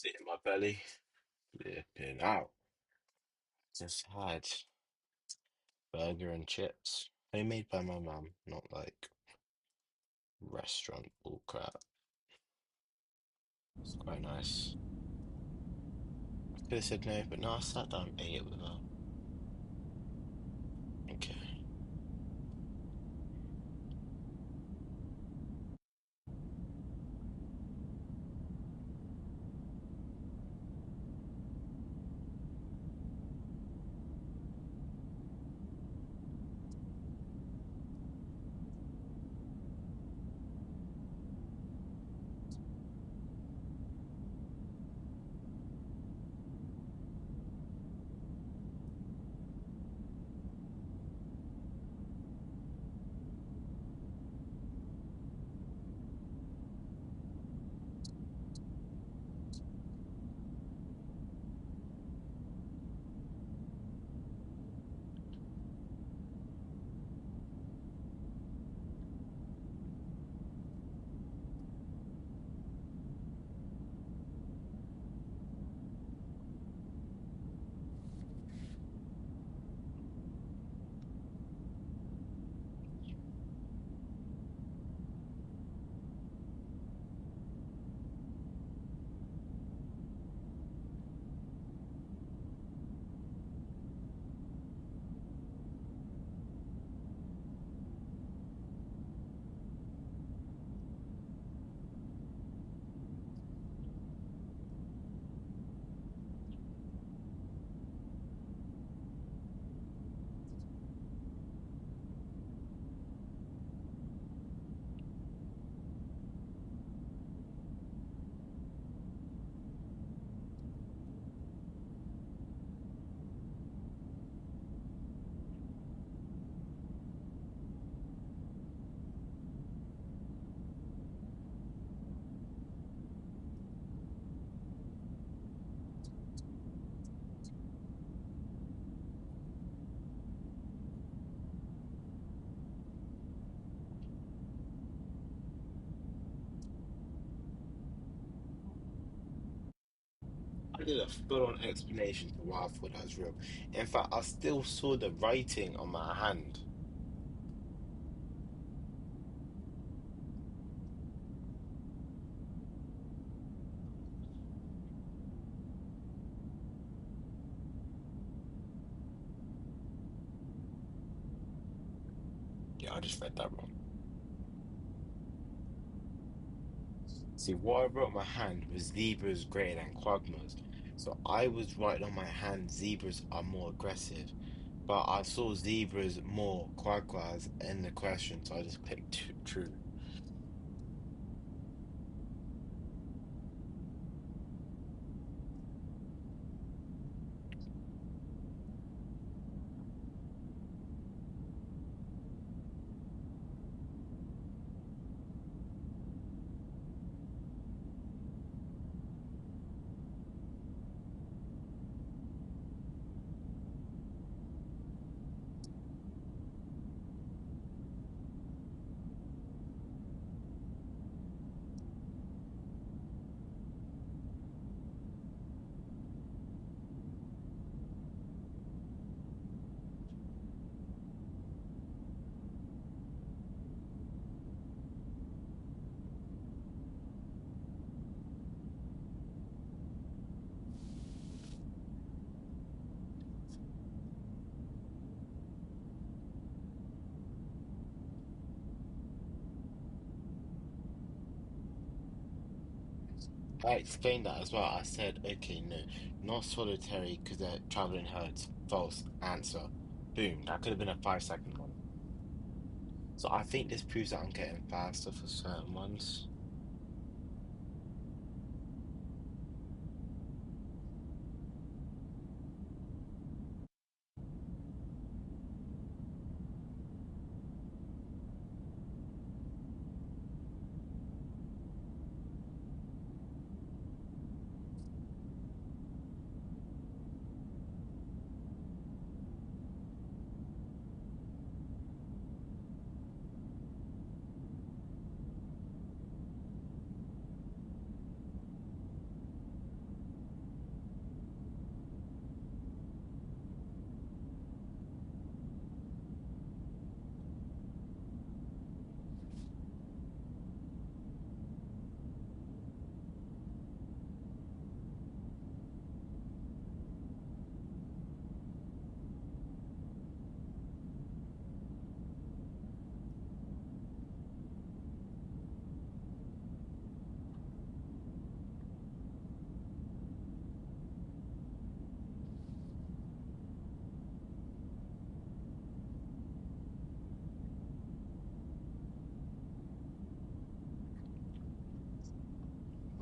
Sit in my belly, flipping out. Just had burger and chips. Homemade by my mum, not like restaurant bull crap. It's quite nice. I could have said no, but no, I sat down and ate it with her. Okay. I did a full-on explanation to why I thought that was real. In fact, I still saw the writing on my hand. Yeah, I just read that wrong. See, what I wrote on my hand was zebras greater than quagmires. So I was writing on my hand zebras are more aggressive. But I saw zebras more quagmires in the question, so I just clicked true. I explained that as well. I said, okay, no, not solitary because they're traveling herds. False answer. Boom. That could have been a 5 second one. So I think this proves that I'm getting faster for certain ones.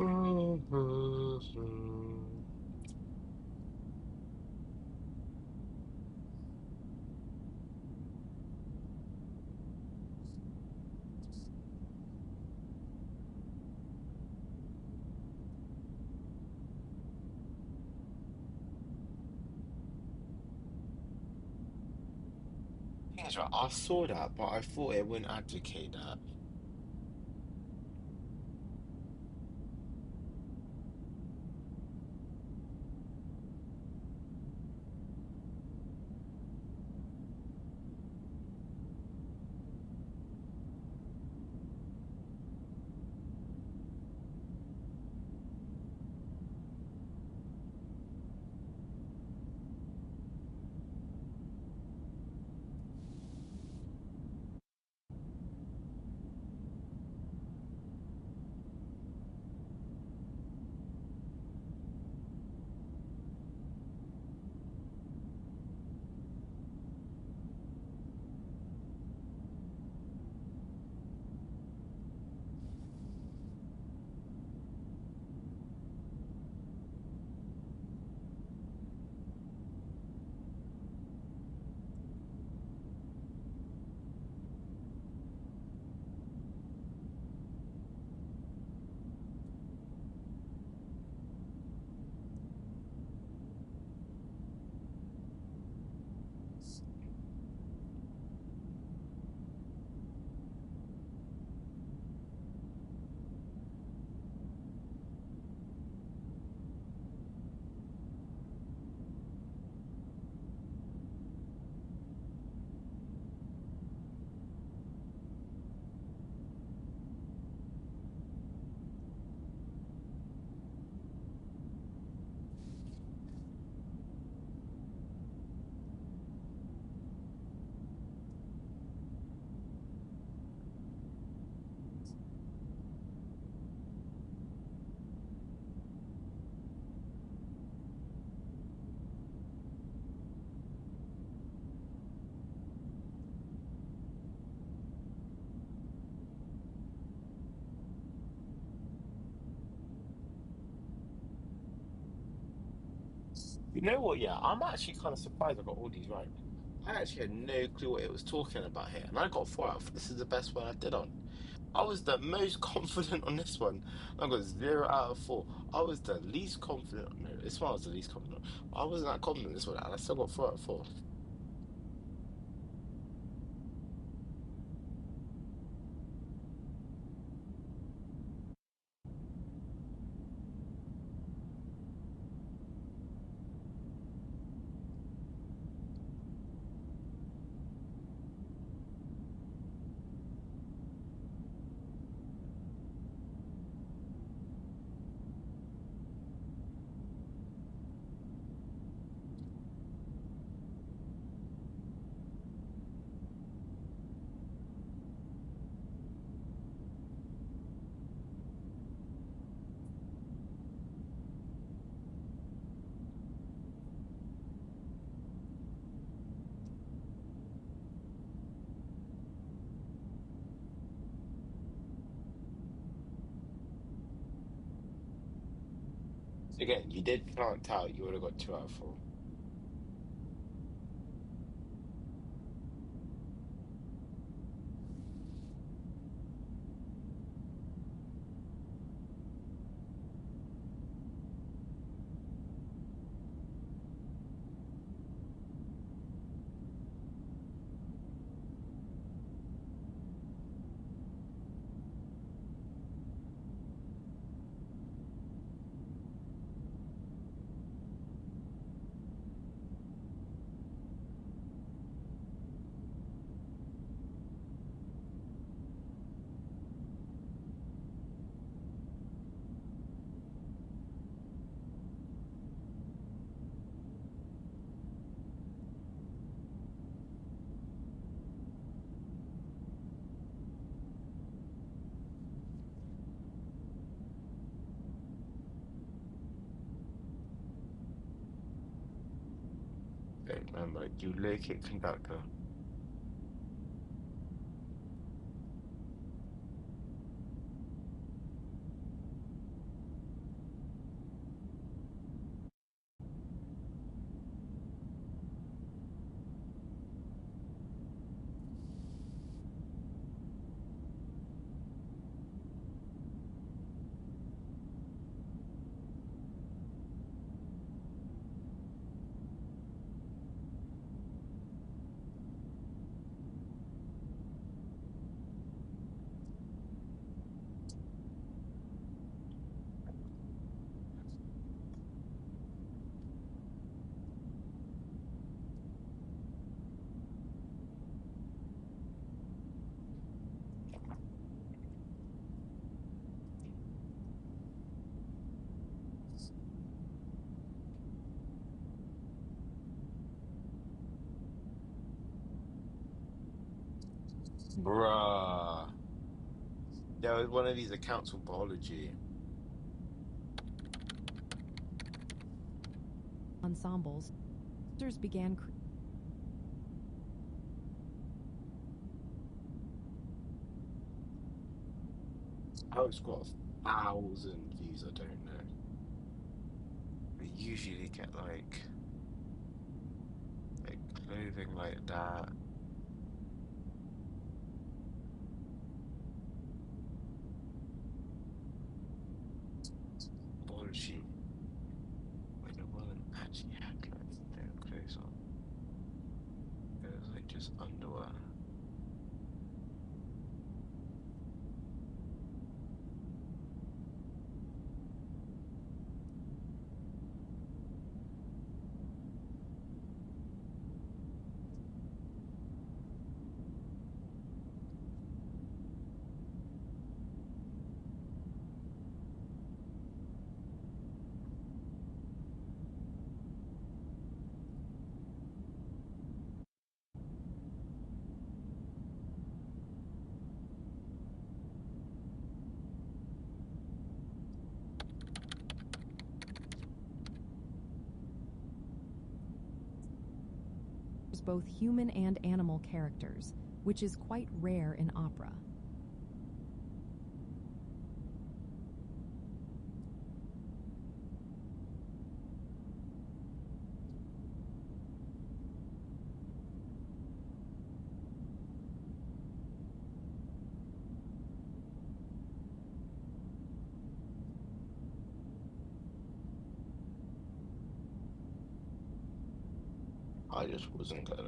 Yes, right. I saw that, but I thought it wouldn't advocate that. You know what? Yeah, I'm actually kind of surprised I got all these right. I actually had no clue what it was talking about here, and I got 4 out of 4. This is the best one I did on. I was the most confident on this one. I got 0 out of 4. I was the least confident. No, this one I was the least confident. I wasn't that confident this one, and I still got 4 out of 4. Again, you did plant out. You would have got 2 out of 4. Okay, remember, you look at conductor. Bruh. There was one of these accounts for biology. ensembles, began How it's got 1,000 views, I don't know. They usually get like clothing like that. Biology. When a woman actually had clothes, no clothes on. It was like just underwear. both human and animal characters, which is quite rare in opera. I just wasn't gonna.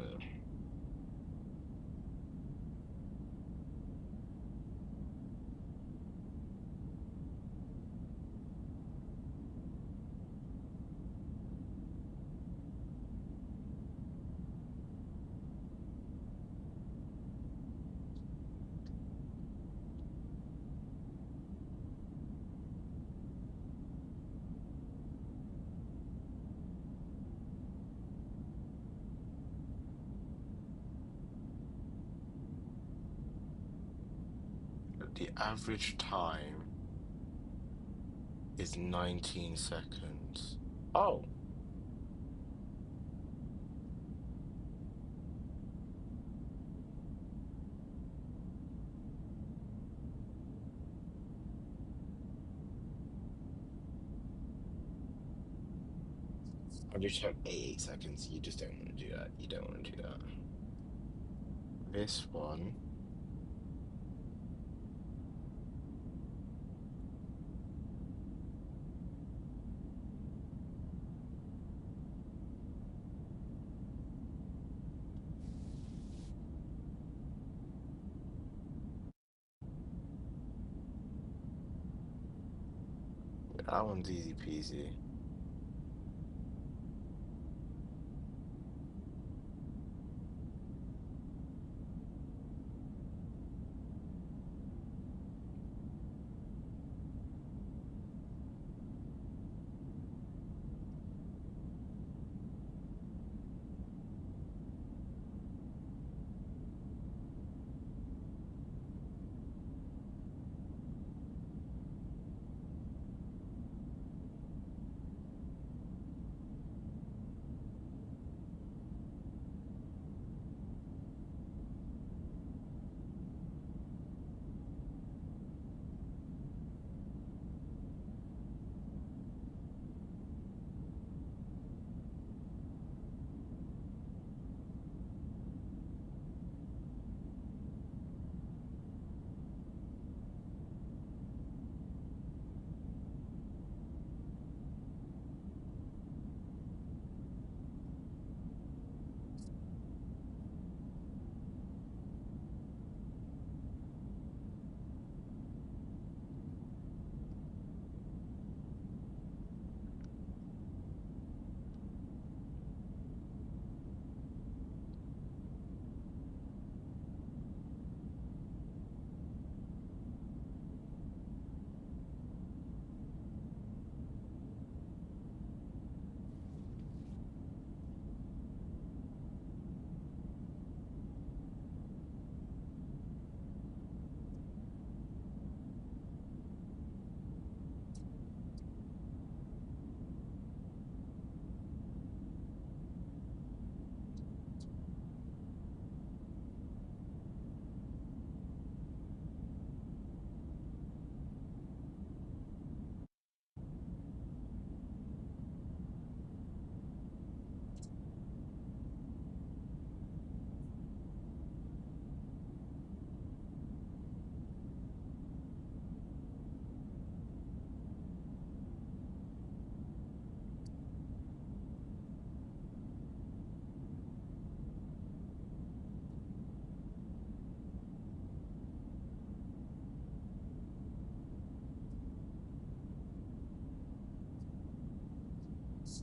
The average time is 19 seconds. Oh, average time 88 seconds. You just don't want to do that. You don't want to do that. This one, that one's easy peasy.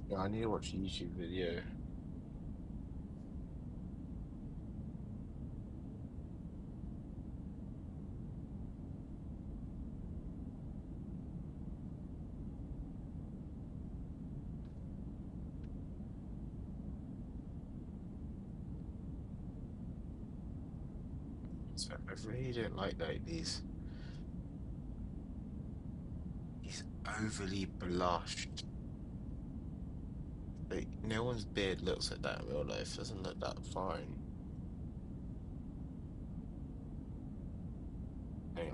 Yeah, I need to watch a YouTube video. So I really don't like these overly blushed. Like no one's beard looks like that in real life. Doesn't look that fine.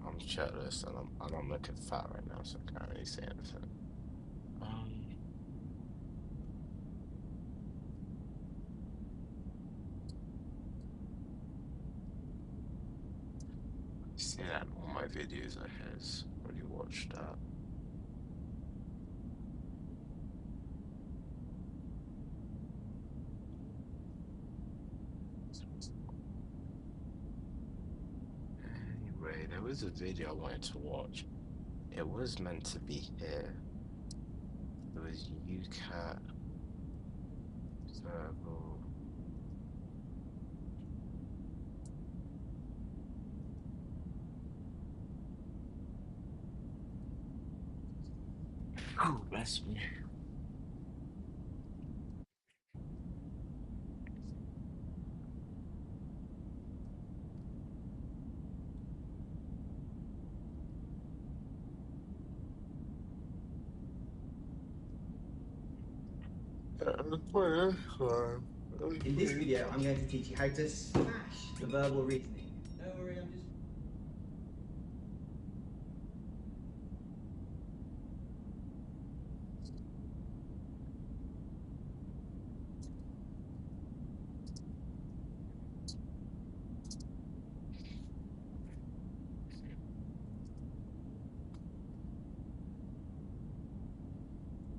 I'm shirtless and I'm looking fat right now, so I can't really say anything. Um, see that in all my videos I has already watched that. Anyway, there was a video I wanted to watch. It was meant to be here. It was UCAT Serval. Oh, bless me. In this video, I'm going to teach you how to smash the verbal reasoning. Don't worry, I'm just...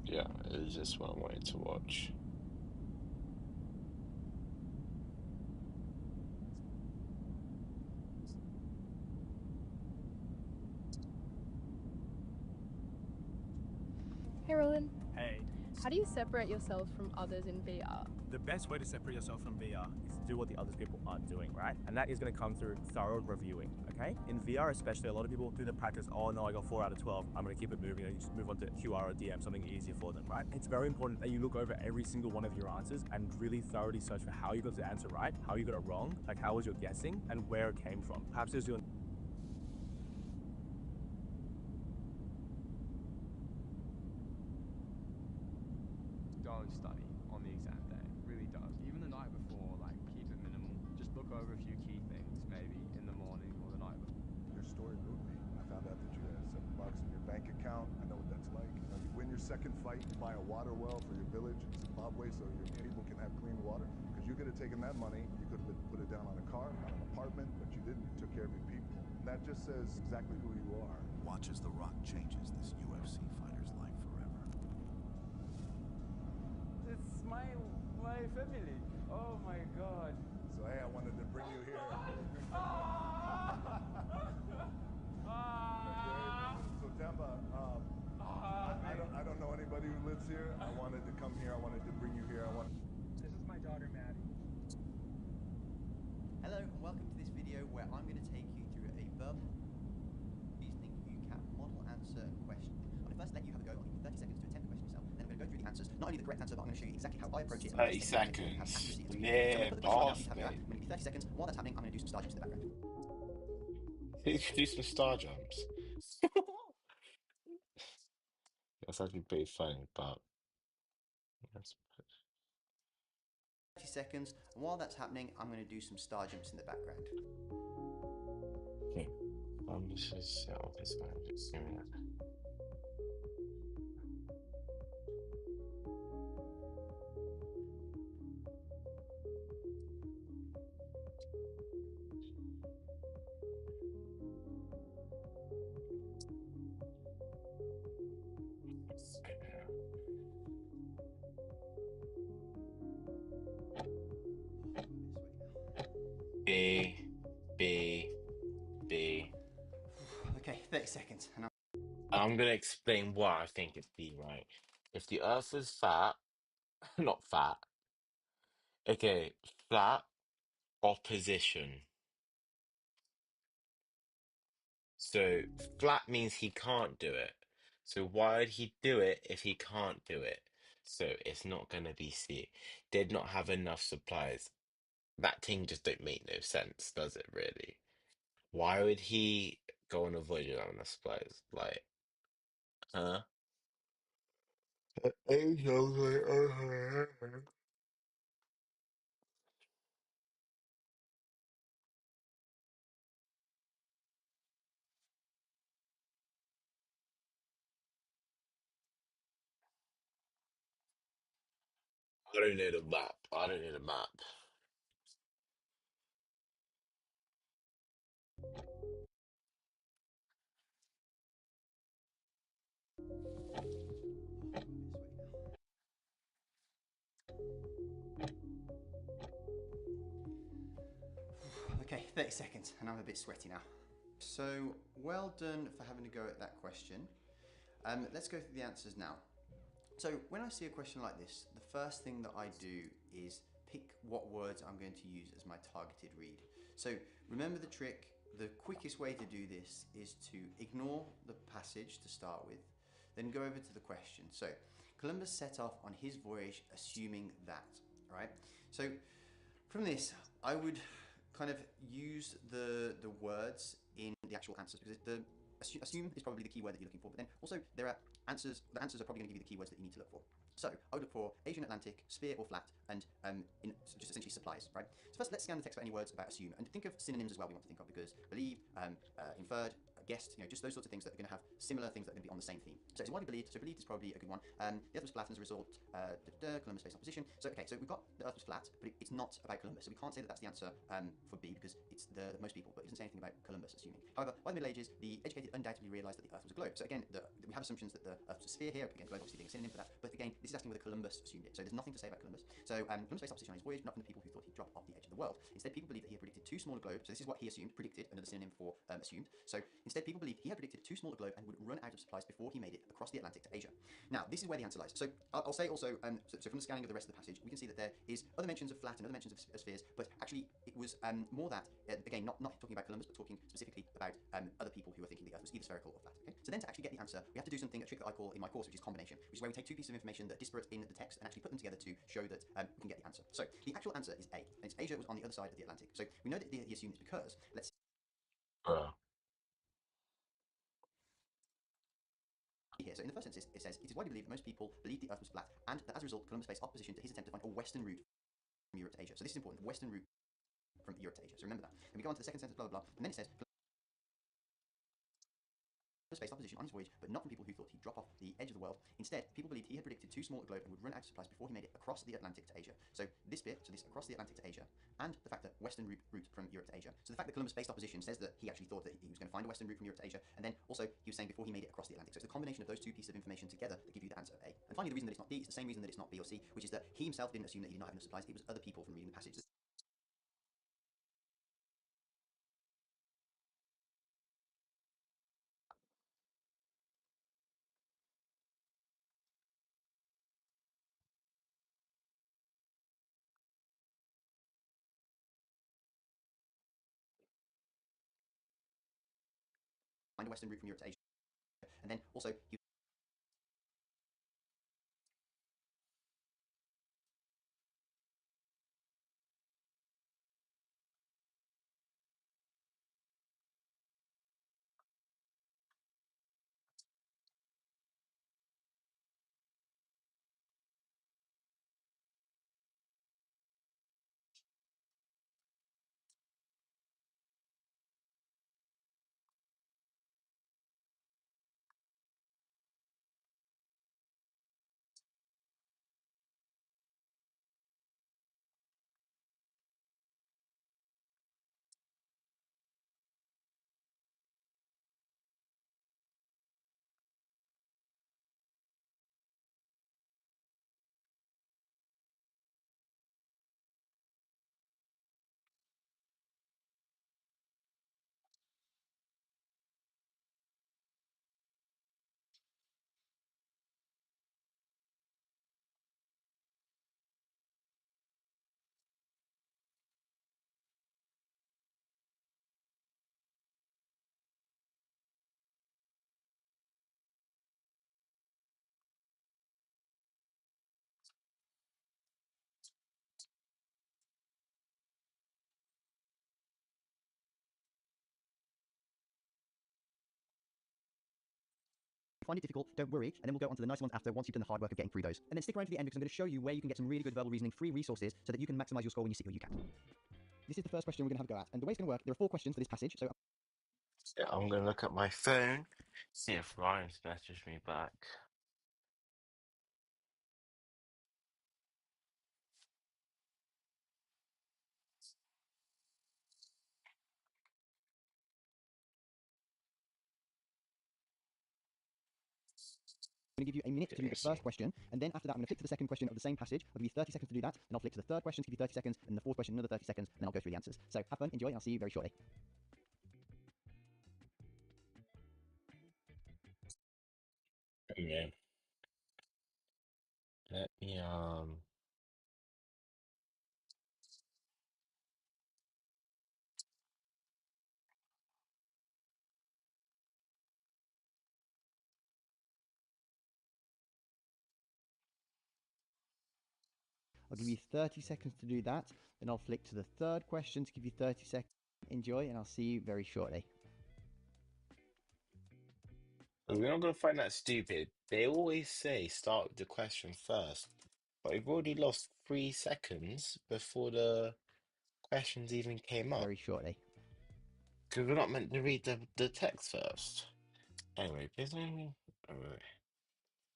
Yeah, it was just what I wanted to watch. Hey Roland, Hey, how do you separate yourself from others in VR? the best way to separate yourself from VR is to do what the other people aren't doing, right? And that is going to come through thorough reviewing, okay? In VR especially, a lot of people do the practice, oh no, I got 4 out of 12, I'm going to keep it moving and just move on to QR or DM, something easier for them, right? It's very important that you look over every single one of your answers and really thoroughly search for how you got the answer right, how you got it wrong, like how was your guessing, and where it came from. Perhaps there's your don't study on the exam day. Really does. Even the night before, like, keep it minimal. Just look over a few key things, maybe in the morning or the night before. Your story moved me. I found out that you had $7 in your bank account. I know what that's like. You know, you win your second fight, you buy a water well for your village in Zimbabwe so your people can have clean water. Because you could have taken that money, you could have put it down on a car, on an apartment, but you didn't. You took care of your people. And that just says exactly who you are. Watch as The Rock changes this UFC fighter's life forever. It's my family. Oh my God. So hey, I wanted to bring you here. So Demba, I don't know anybody who lives here. I wanted to come here. I wanted to bring you here. This is my daughter, Maddie. Hello and welcome to this video where I'm going to take you through a verbal reasoning UCAT model answer question. I'm going to first let you have a go. I'll give you 30 seconds to attempt the question yourself. Then I'm going to go through the answers. Not only the correct answer, but I'm going to show you exactly how I approach it. 30 seconds. Yeah, boss, mate. I'm going to give you 30 seconds. While that's happening, I'm going to do some star jumps in the background. You could do some star jumps. That's actually pretty funny, but that's 30 seconds. And while that's happening, I'm going to do some star jumps in the background. okay. This is this one. I'm just doing it. B, B, B. Okay, 30 seconds. And I'm gonna explain why I think it's B, right? If the Earth is fat, Not fat. Okay, flat opposition. So flat means he can't do it. So why would he do it if he can't do it? So it's not gonna be C. Did not have enough supplies. That thing just don't make no sense, does it really? Why would he go on a voyage without enough supplies? Like, huh? I don't need a map. I don't need a map. Okay, 30 seconds, and I'm a bit sweaty now. So, well done for having a go at that question. Let's go through the answers now. So, when I see a question like this, the first thing that I do is pick what words I'm going to use as my targeted read. So, remember the trick. The quickest way to do this is to ignore the passage to start with, then go over to the question. So, Columbus set off on his voyage assuming that, right? So, from this, I would kind of use the words in the actual answers, because the assume is probably the key word that you're looking for, but then also there are answers. The answers are probably going to give you the keywords that you need to look for. So I would look for Asian Atlantic, sphere or flat, and just essentially supplies, right? So first, let's scan the text for any words about assume, and think of synonyms as well we want to think of, because believe, inferred, guessed, just those sorts of things that are going to have similar things that are going to be on the same theme. So it's widely believed, so believed is probably a good one. The Earth was flat, and as a result, Columbus faced opposition. So okay, so we've got the Earth was flat, but it's not about Columbus, so we can't say that that's the answer for B, because it's the most people, but it doesn't say anything about Columbus assuming. However, by the Middle Ages, the educated undoubtedly realised that the Earth was a globe. So again, we have assumptions that the Earth was a sphere here. Again, globe obviously being a synonym for that, but again, this is asking whether Columbus assumed it. So there's nothing to say about Columbus. So Columbus faced opposition on his voyage, not from the people who thought he'd drop off the edge of the world. Instead, people believed that he had predicted too small a globe. So this is what he assumed, predicted, another synonym for assumed. So instead, people believed he had predicted too small a globe and would run out of supplies before he made it across the Atlantic to Asia. Now, this is where the answer lies. So I'll say also, so from the scanning of the rest of the passage, we can see that there is other mentions of flat and other mentions of spheres, but actually it was more that, again, not talking about Columbus, but talking specifically about other people who were thinking the Earth was either spherical or flat. Okay? So then to actually get the answer, we have to do something, a trick that I call in my course, which is combination, which is where we take two pieces of information that are disparate in the text and actually put them together to show that we can get the answer. So the actual answer is A, and it's Asia was on the other side of the Atlantic. So we know that he assumed this because, let's Bruh. here. So in the first sentence, it says, it is widely believed that most people believed the Earth was flat, and that as a result, Columbus faced opposition to his attempt to find a western route from Europe to Asia. So this is important, the western route from Europe to Asia. So remember that. And we go on to the second sentence, blah, blah, blah, and then it says, faced opposition on his voyage, but not from people who thought he'd drop off the edge of the world. Instead, people believed he had predicted too small a globe and would run out of supplies before he made it across the Atlantic to Asia. So this bit, so this across the Atlantic to Asia, and the fact that western route from Europe to Asia. So the fact that Columbus faced opposition says that he actually thought that he was going to find a western route from Europe to Asia, and then also he was saying before he made it across the Atlantic. So it's the combination of those two pieces of information together that give you the answer A. And finally, the reason that it's not D is the same reason that it's not B or C, which is that he himself didn't assume that he did not have enough supplies. It was other people from reading the passage. Find a western route from Europe to Asia, and then also he find it difficult, don't worry, and then we'll go on to the nice ones after once you've done the hard work of getting through those. And then stick around to the end because I'm going to show you where you can get some really good verbal reasoning free resources so that you can maximize your score when you sit your UCAT. This is the first question we're going to have a go at. And the way it's going to work, there are 4 questions for this passage. So Yeah, I'm gonna look at my phone, see if Ryan's messaged me back. I'm going to give you a minute to do the first question, and then after that, I'm going to flick to the second question of the same passage. I'll give you 30 seconds to do that, and I'll flick to the third question to give you 30 seconds, and the fourth question another 30 seconds, and then I'll go through the answers. So have fun, enjoy, and I'll see you very shortly. Yeah. Let me I'll give you 30 seconds to do that, then I'll flick to the third question to give you 30 seconds. Enjoy, and I'll see you very shortly. We're not gonna find that stupid. They always say start with the question first, but we've already lost 3 seconds before the questions even came up. Very shortly. Because we're not meant to read the text first. Anyway, basically, oh, wait.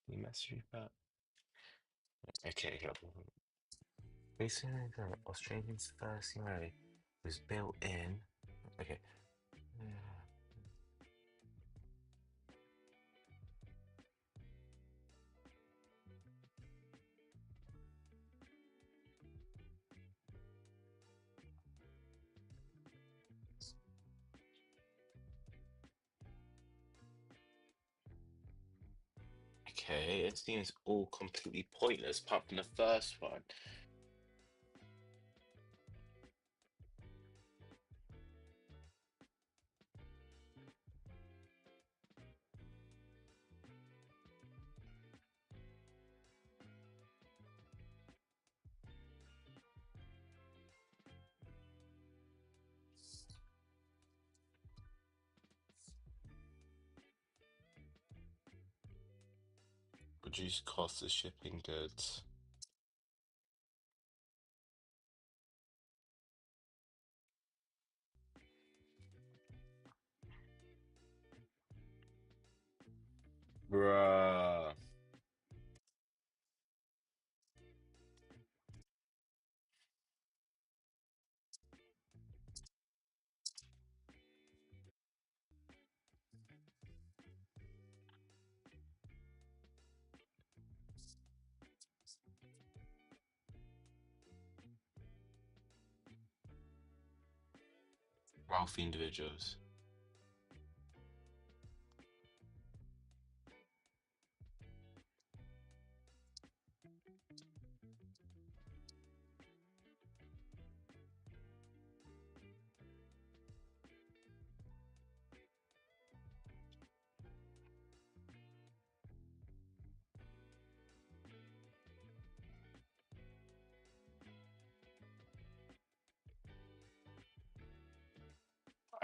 You message me back. Okay, here. Basically, the Australian's first scenario was built in. Okay. Okay, it seems all completely pointless apart from the first one. Reduce cost of shipping goods. Bruh. Wealthy individuals.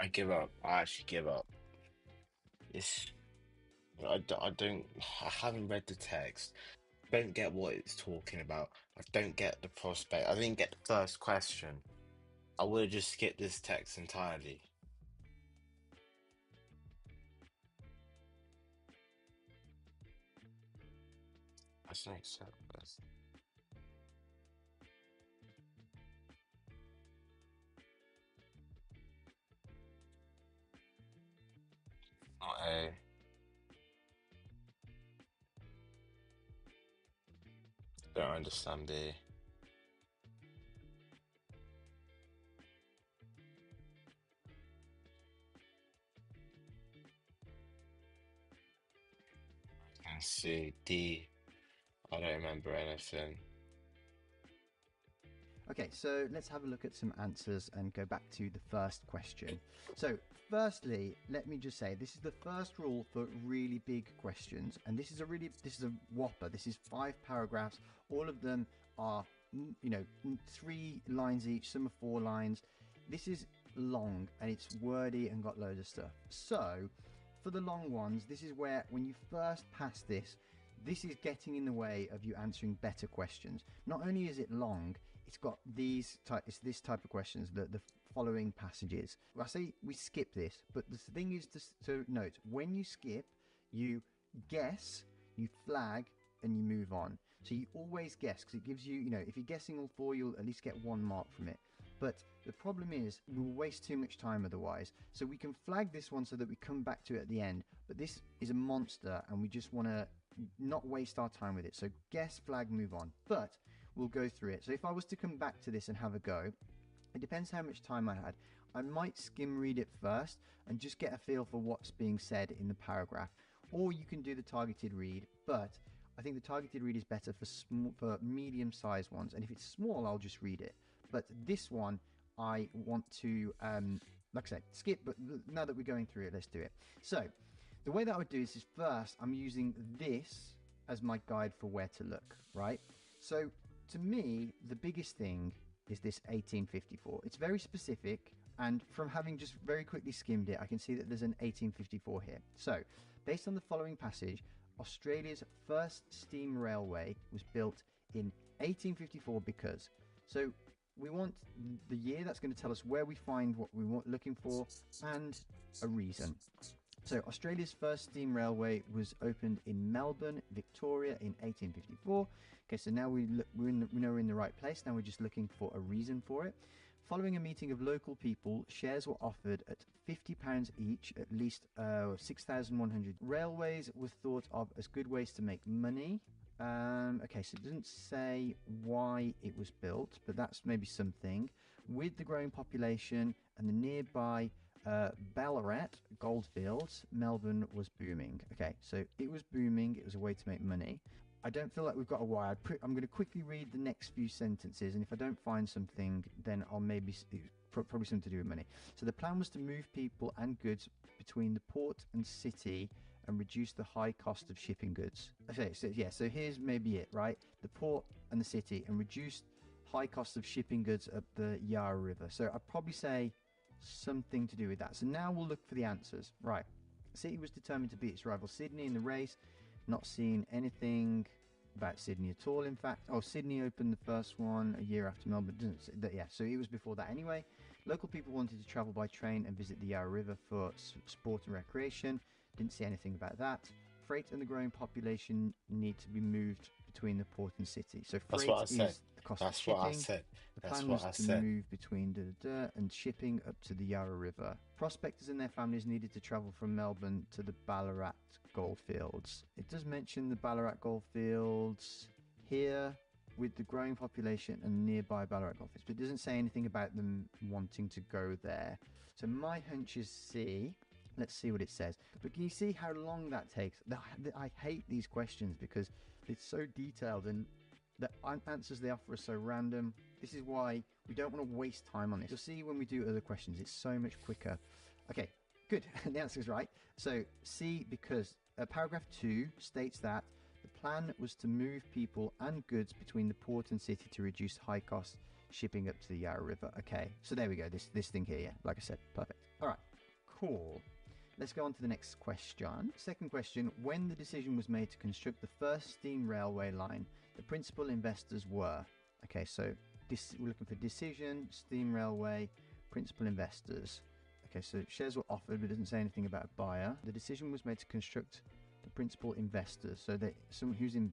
I give up. I actually give up. It's I haven't read the text. Don't get what it's talking about. I don't get the prospect. I didn't get the first question. I would have just skipped this text entirely. I just don't accept this. Not A. Don't understand B. And C. D. I don't remember anything. Okay, so let's have a look at some answers and go back to the first question. So, firstly, let me just say this is the first rule for really big questions, and this is a whopper. This is 5 paragraphs. All of them are, 3 lines each. Some are 4 lines. This is long and it's wordy and got loads of stuff. So, for the long ones, this is where, when you first pass this, this is getting in the way of you answering better questions. Not only is it long, it's got this type of questions, the following passages. I say we skip this, but the thing is to note, when you skip, you guess, you flag, and you move on. So you always guess, because it gives you, if you're guessing all four, you'll at least get 1 mark from it. But the problem is we'll waste too much time otherwise. So we can flag this one so that we come back to it at the end. But this is a monster, and we just want to not waste our time with it. So guess, flag, move on. But we'll go through it. So if I was to come back to this and have a go, it depends how much time I had. I might skim read it first and just get a feel for what's being said in the paragraph. Or you can do the targeted read, but I think the targeted read is better for medium-sized ones. And if it's small, I'll just read it. But this one, I want to, like I said, skip. But now that we're going through it, let's do it. So the way that I would do this is, first, I'm using this as my guide for where to look, right? So to me, the biggest thing is this 1854. It's very specific, and from having just very quickly skimmed it, I can see that there's an 1854 here. So based on the following passage, Australia's first steam railway was built in 1854 because. So we want the year. That's going to tell us where we find what we want looking for, and a reason. So Australia's first steam railway was opened in Melbourne, Victoria in 1854. Okay, so now we know we're in the right place. Now we're just looking for a reason for it. Following a meeting of local people, shares were offered at £50 each, at least 6,100. Railways were thought of as good ways to make money. Okay, so it doesn't say why it was built, but that's maybe something. With the growing population and the nearby Ballarat goldfields, Melbourne was booming. Okay, so it was booming. It was a way to make money. I don't feel like we've got a why. I'm going to quickly read the next few sentences, and if I don't find something, then I'll maybe probably something to do with money. So the plan was to move people and goods between the port and city and reduce the high cost of shipping goods. Okay, so yeah, so here's maybe it, right? The port and the city, and reduce high cost of shipping goods up the Yarra River. So I'd probably say something to do with that. So now we'll look for the answers. Right. City was determined to beat its rival Sydney in the race. Not seeing anything about Sydney at all, in fact. Oh, Sydney opened the first one a year after Melbourne. Yeah, so it was before that anyway. Local people wanted to travel by train and visit the Yarra River for sport and recreation. Didn't see anything about that. Freight and the growing population need to be moved between the port and city. So freight is the cost of shipping. That's what I said. The plan was to move between and shipping up to the Yarra River. Prospectors and their families needed to travel from Melbourne to the Ballarat goldfields. It does mention the Ballarat goldfields here, with the growing population and nearby Ballarat goldfields, but it doesn't say anything about them wanting to go there. So my hunch is C. Let's see what it says. But can you see how long that takes? I hate these questions because it's so detailed, and the answers they offer are so random. This is why we don't want to waste time on this. You'll see when we do other questions, it's so much quicker. Okay, good. The answer is right. So C, because paragraph 2 states that the plan was to move people and goods between the port and city to reduce high cost shipping up to the Yarra River. Okay, so there we go. This thing here, yeah, like I said, perfect. All right, cool. Let's go on to the next question. Second question, when the decision was made to construct the first steam railway line, the principal investors were... Okay, so we're looking for decision, steam railway, principal investors. Okay, so shares were offered, but it doesn't say anything about a buyer. The decision was made to construct the principal investors. So someone who's in...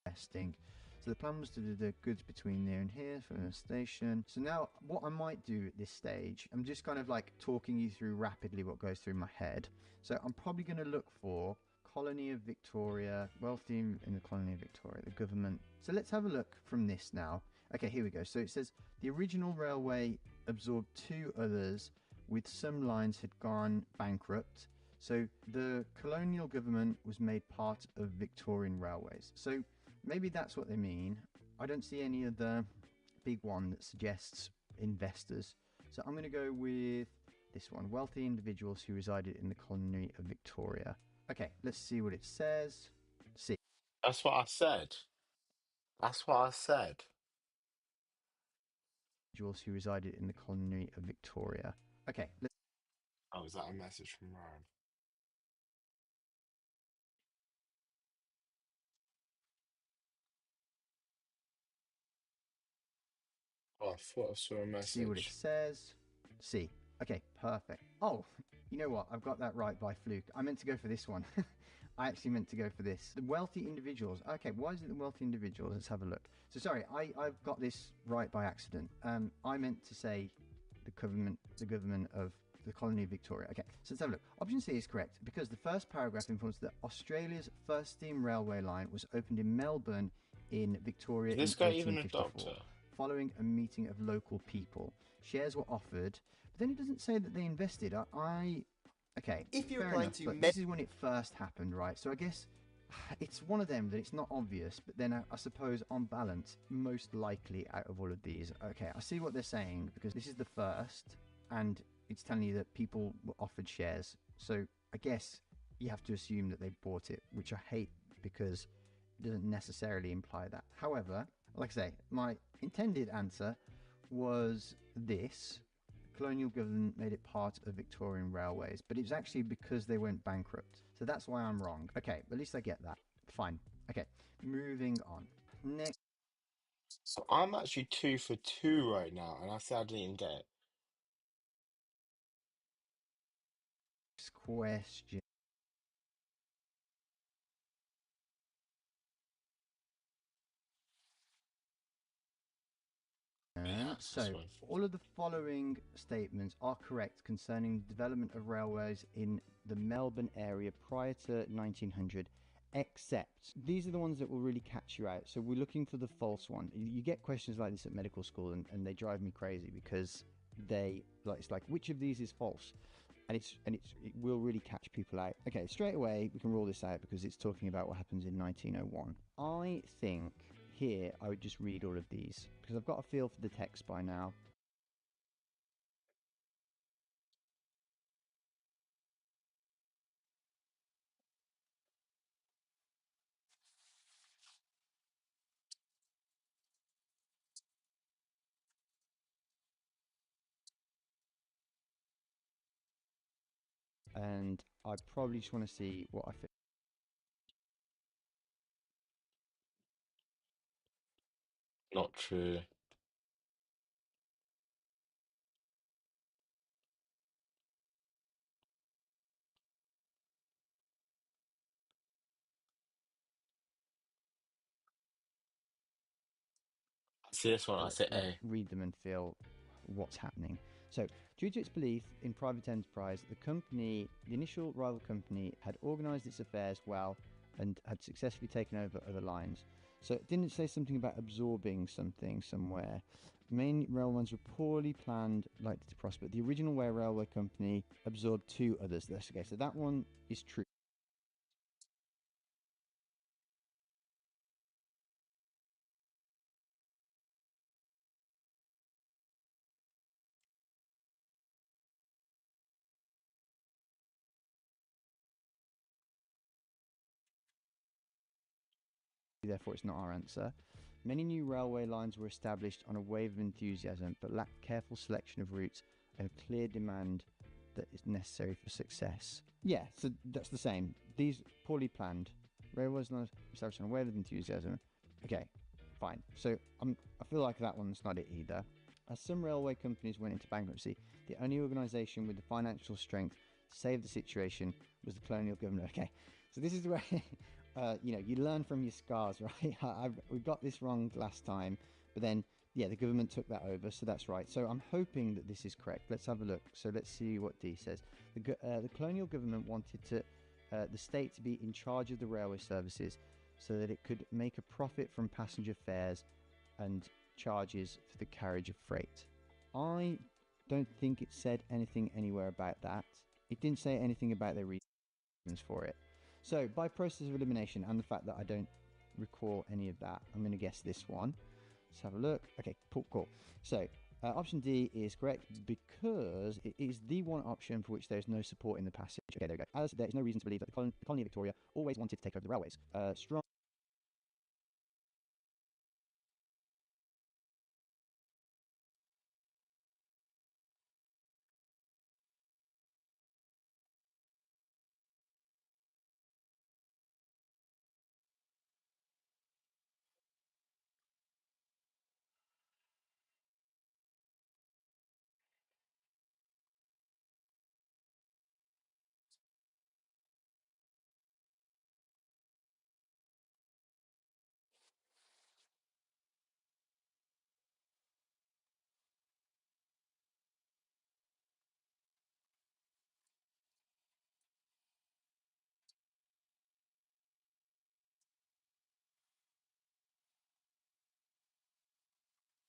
investing. So the plan was to do the goods between there and here from the station. So now what I might do at this stage, I'm just kind of like talking you through rapidly what goes through my head. So I'm probably going to look for Colony of Victoria, wealthy in the Colony of Victoria, the government. So let's have a look from this now. Okay, here we go. So it says the original railway absorbed 2 others, with some lines had gone bankrupt. So the colonial government was made part of Victorian Railways. So maybe that's what they mean. I don't see any other big one that suggests investors. So I'm going to go with this one. Wealthy individuals who resided in the colony of Victoria. Okay, let's see what it says. C. That's what I said. That's what I said. Individuals who resided in the colony of Victoria. Okay, let's Oh, is that a message from Ryan? Oh, I thought I saw a see what it message. says. C. Okay, perfect. Oh, you know what? I've got that right by fluke. I meant to go for this one. I actually meant to go for this. The wealthy individuals. Okay, why is it the wealthy individuals? Let's have a look. So sorry, I've got this right by accident. I meant to say the government of the colony of Victoria. Okay, so let's have a look. Option C is correct because the first paragraph informs that Australia's first steam railway line was opened in Melbourne in Victoria Is this in guy even a 1854. doctor? Following a meeting of local people. Shares were offered, but then it doesn't say that they invested. Okay, If you're fair applying enough, to but this is when it first happened, right? So I guess it's one of them that it's not obvious, but then I suppose on balance, most likely out of all of these. Okay, I see what they're saying because this is the first, and it's telling you that people were offered shares. So I guess you have to assume that they bought it, which I hate because it doesn't necessarily imply that. However, like I say, my intended answer was this. The colonial government made it part of Victorian Railways, but it was actually because they went bankrupt. So that's why I'm wrong. Okay, at least I get that. Fine. Okay, moving on. Next So I'm actually 2 for 2 right now, and I said I didn't even get it. question. Yes, this So, one. all of the following statements are correct concerning the development of railways in the Melbourne area prior to 1900, except these are the ones that will really catch you out. So, we're looking for the false one. You get questions like this at medical school, and they drive me crazy because it's like which of these is false, and it will really catch people out. Okay, straight away we can rule this out because it's talking about what happens in 1901. I think here I would just read all of these because I've got a feel for the text by now. And I probably just want to see what I think. Not true. See this one, I say Let's A. read them and feel what's happening. So, due to its belief in private enterprise, the initial rival company, had organised its affairs well and had successfully taken over other lines. So, it didn't say something about absorbing something somewhere. Main railways were poorly planned, likely to prosper. The original railway company absorbed 2 others. That's okay. So that one is true. Therefore, it's not our answer. Many new railway lines were established on a wave of enthusiasm, but lacked careful selection of routes and a clear demand that is necessary for success. Yeah, so that's the same. These poorly planned railways lines established on a wave of enthusiasm. Okay, fine. So I feel like that one's not it either. As some railway companies went into bankruptcy, the only organisation with the financial strength to save the situation was the colonial government. Okay, so this is where you learn from your scars, right? We got this wrong last time, but then the government took that over, so that's right. So I'm hoping that this is correct. Let's have a look. So let's see what D says. The colonial government wanted the state to be in charge of the railway services so that it could make a profit from passenger fares and charges for the carriage of freight. I don't think it said anything anywhere about that. It didn't say anything about their reasons for it. So by process of elimination and the fact that I don't recall any of that, I'm going to guess this one. Let's have a look. Okay, cool. So Option D is correct because it is the one option for which there is no support in the passage. Okay, there we go. As there is no reason to believe that the colony of Victoria always wanted to take over the railways. Strong.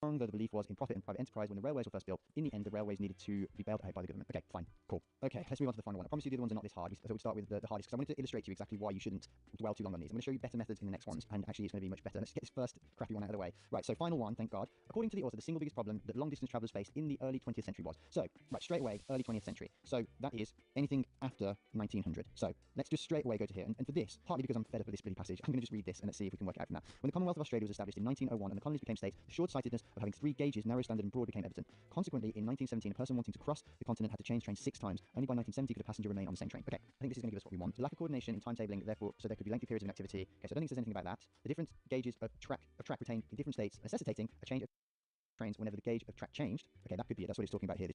Though the belief was in profit and private enterprise when the railways were first built, in the end the railways needed to be bailed out by the government. Okay, fine, cool. Okay, let's move on to the final one. I promise you the other ones are not this hard. I thought we'd start with the hardest because I wanted to illustrate to you exactly why you shouldn't dwell too long on these. I'm going to show you better methods in the next ones, and actually it's going to be much better. Let's get this first crappy one out of the way. Right, so final one, thank God. According to the author, the single biggest problem that long-distance travellers faced in the early 20th century was. So, right, straight away, early 20th century. So that is anything after 1900. So let's just straight away go to here. And for this, partly because I'm fed up with this bloody passage, I'm going to just read this and let's see if we can work it out from that. When the Commonwealth of Australia was established in 1901 and the colonies became states, the short-sightedness of having three gauges, narrow, standard and broad became evident. Consequently, in 1917, a person wanting to cross the continent had to change trains 6 times. Only by 1970 could a passenger remain on the same train. Okay, I think this is going to give us what we want. The lack of coordination in timetabling, therefore, so there could be lengthy periods of inactivity. Okay, so I don't think there's anything about that. The different gauges of track retained in different states, necessitating a change of trains whenever the gauge of track changed. Okay, that could be it. That's what it's talking about here.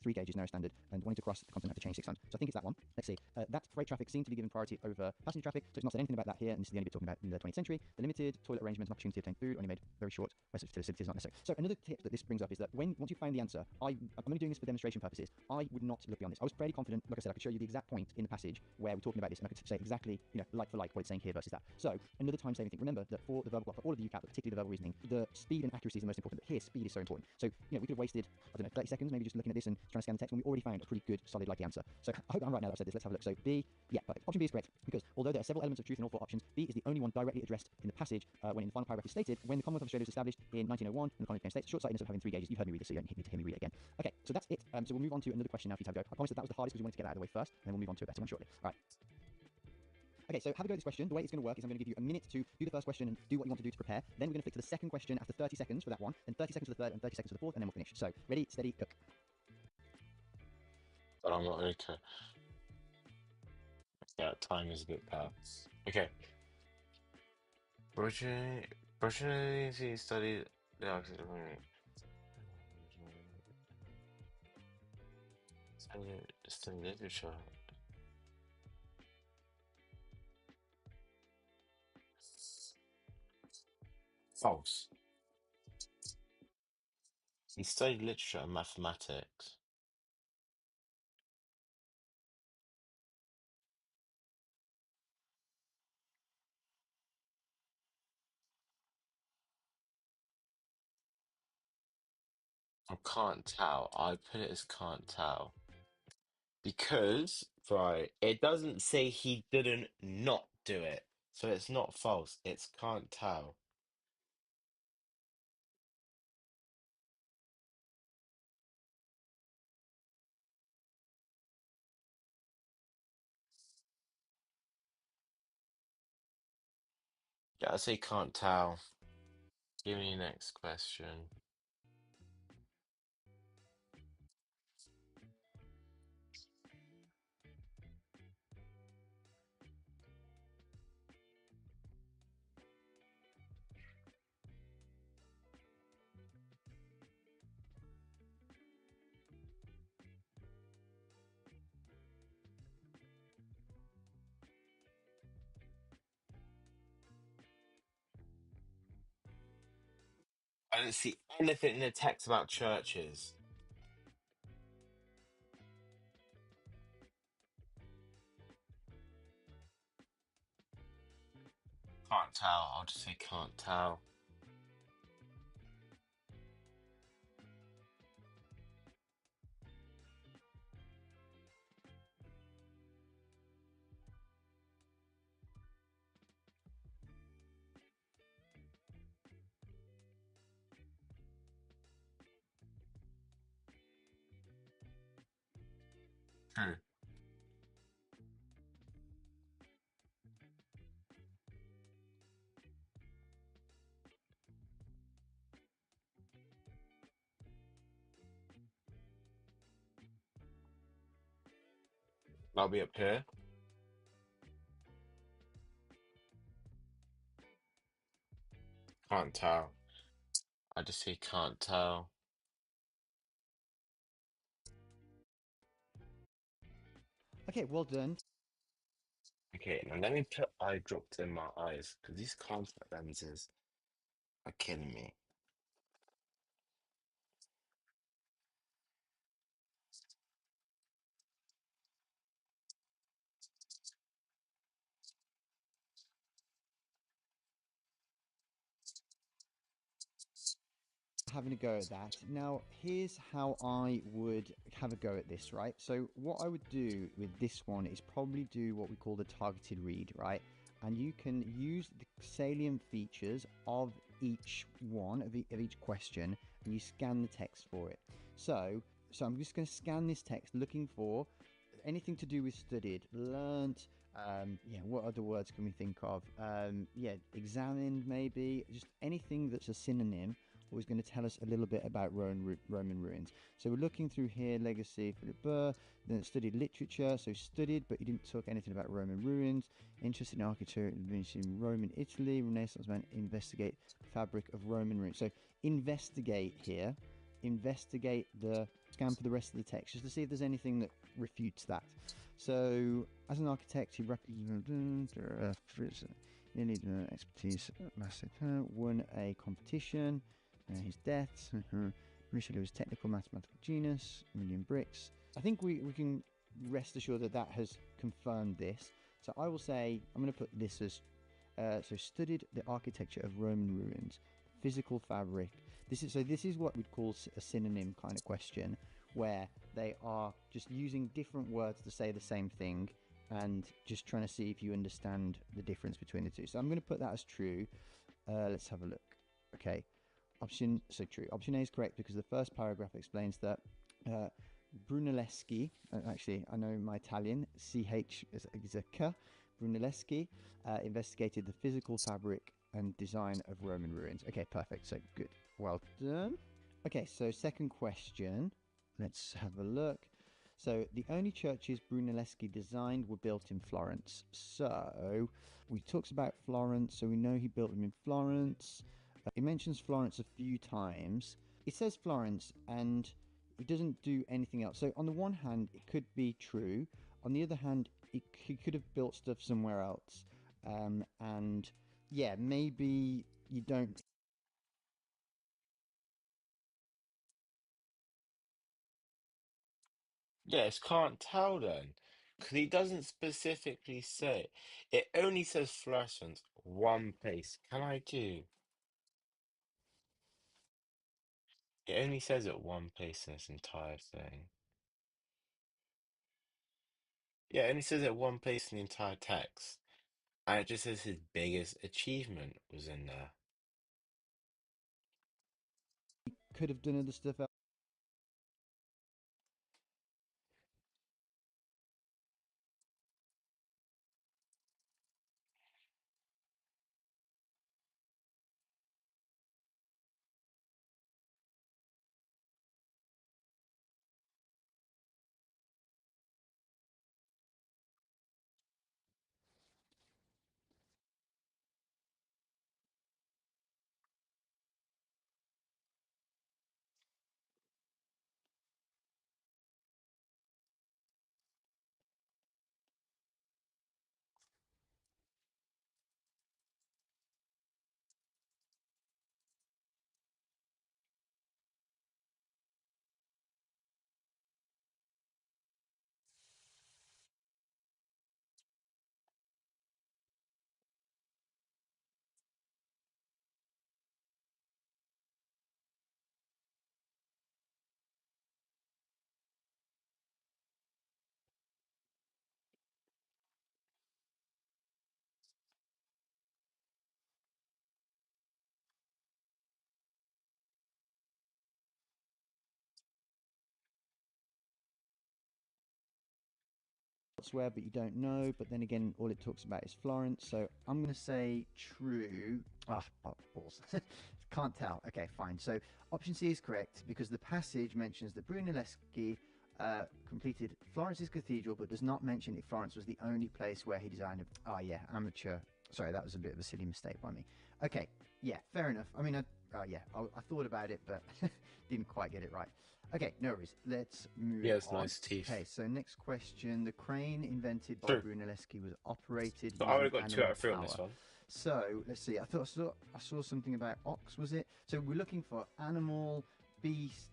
Three gauges, narrow standard, and wanting to cross the continent have to change 6 times. So I think it's that one. Let's see. That freight traffic seemed to be given priority over passenger traffic, so it's not said anything about that here, and this is the only bit talking about in the 20th century. The limited toilet arrangements and opportunity to obtain food only made very short. Where facilities is not necessary. So another tip that this brings up is that once you find the answer, I'm only doing this for demonstration purposes. I would not look beyond this. I was fairly confident, like I said, I could show you the exact point in the passage where we're talking about this, and I could say exactly, like for like what it's saying here versus that. So another time-saving thing. Remember that for the verbal, for all of the UCAT, but particularly the verbal reasoning, the speed and accuracy is the most important. But here, speed is so important. So we could have wasted, I don't know, 30 seconds maybe just looking at this and trying to scan the text when we already found a pretty good, solid, likely answer. So I hope I'm right now that I've said this. Let's have a look. So B, yeah, perfect. Option B is correct because although there are several elements of truth in all 4 options, B is the only one directly addressed in the passage when in the final paragraph is stated, when the Commonwealth of Australia was established in 1901 and the colony became states, short-sightedness of having 3 gauges. You've heard me read this, so you don't need to hear me read it again. Okay, so that's it. So we'll move on to another question now for you to have a go. I promise that was the hardest because we wanted to get that out of the way first, and then we'll move on to a better one shortly. All right. Okay, so have a go at this question. The way it's going to work is I'm going to give you a minute to do the first question and do what you want to do to prepare. Then we're going to flick to the second question after 30 seconds for that one, then 30 seconds for the third, and 30 seconds for the fourth, and then we'll finish. So, ready, steady, go. But I'm not okay. Yeah, time is a bit bad. Okay. Originally, he studied the studied literature. False. He studied literature and mathematics. I can't tell. I put it as can't tell. Because, right, it doesn't say he didn't not do it. So it's not false. It's can't tell. Yeah, I say can't tell. Give me the next question. I don't see anything in the text about churches. Can't tell. I'll just say can't tell. True. I'll be up here. Can't tell. I just say can't tell. Okay, well done. Okay, now let me put eye drops in my eyes because these contact lenses are killing me. Having a go at that. Now, here's how I would have a go at this, right? So, what I would do with this one is probably do what we call the targeted read, right? And you can use the salient features of each one of each question, and you scan the text for it. So I'm just going to scan this text, looking for anything to do with studied, learnt. Yeah, what other words can we think of? Yeah, examined, maybe. Just anything that's a synonym was going to tell us a little bit about Roman ruins. So we're looking through here, legacy, Philip Burr, then studied literature, so studied, but he didn't talk anything about Roman ruins, interested in architecture, in Roman Italy, Renaissance man, investigate fabric of Roman ruins. So investigate here, investigate the scan for the rest of the text, just to see if there's anything that refutes that. So as an architect, he expertise, won a competition. His deaths. Richelieu was technical mathematical genius. Million bricks. I think we can rest assured that that has confirmed this. So I will say I'm going to put this as so studied the architecture of Roman ruins, physical fabric. This is what we'd call a synonym kind of question, where they are just using different words to say the same thing and just trying to see if you understand the difference between the two. So I'm going to put that as true. Let's have a look. Okay. True. Option A is correct because the first paragraph explains that Brunelleschi, actually, I know my Italian, CH is a K, Brunelleschi investigated the physical fabric and design of Roman ruins. Okay, perfect. So good. Well done. Okay, so second question. Let's have a look. So the only churches Brunelleschi designed were built in Florence. So we talks about Florence, so we know he built them in Florence. It mentions Florence a few times. It says Florence and it doesn't do anything else. So on the one hand, it could be true. On the other hand, he could have built stuff somewhere else. And yeah, maybe you don't. Yes, can't tell then. Because he doesn't specifically say. It only says fluorescence one place. Can I do? It only says it one place in this entire thing. Yeah, it only says it one place in the entire text. And it just says his biggest achievement was in there. Could have done other stuff. elsewhere, but you don't know. But then again, all it talks about is Florence. So I'm going to say true. Balls. Can't tell. Okay, fine. So option C is correct because the passage mentions that Brunelleschi completed Florence's cathedral, but does not mention if Florence was the only place where he designed it. Oh, yeah, amateur. Sorry, that was a bit of a silly mistake by me. Okay, yeah, fair enough. I mean, I thought about it, but didn't quite get it right. Okay, no worries. Let's move He has on. nice teeth. Okay, so next question. The crane invented by Brunelleschi was operated So I would have using got 2 out of 3 on animal this power. one. So let's see. I saw something about ox. Was it? So we're looking for animal, beast,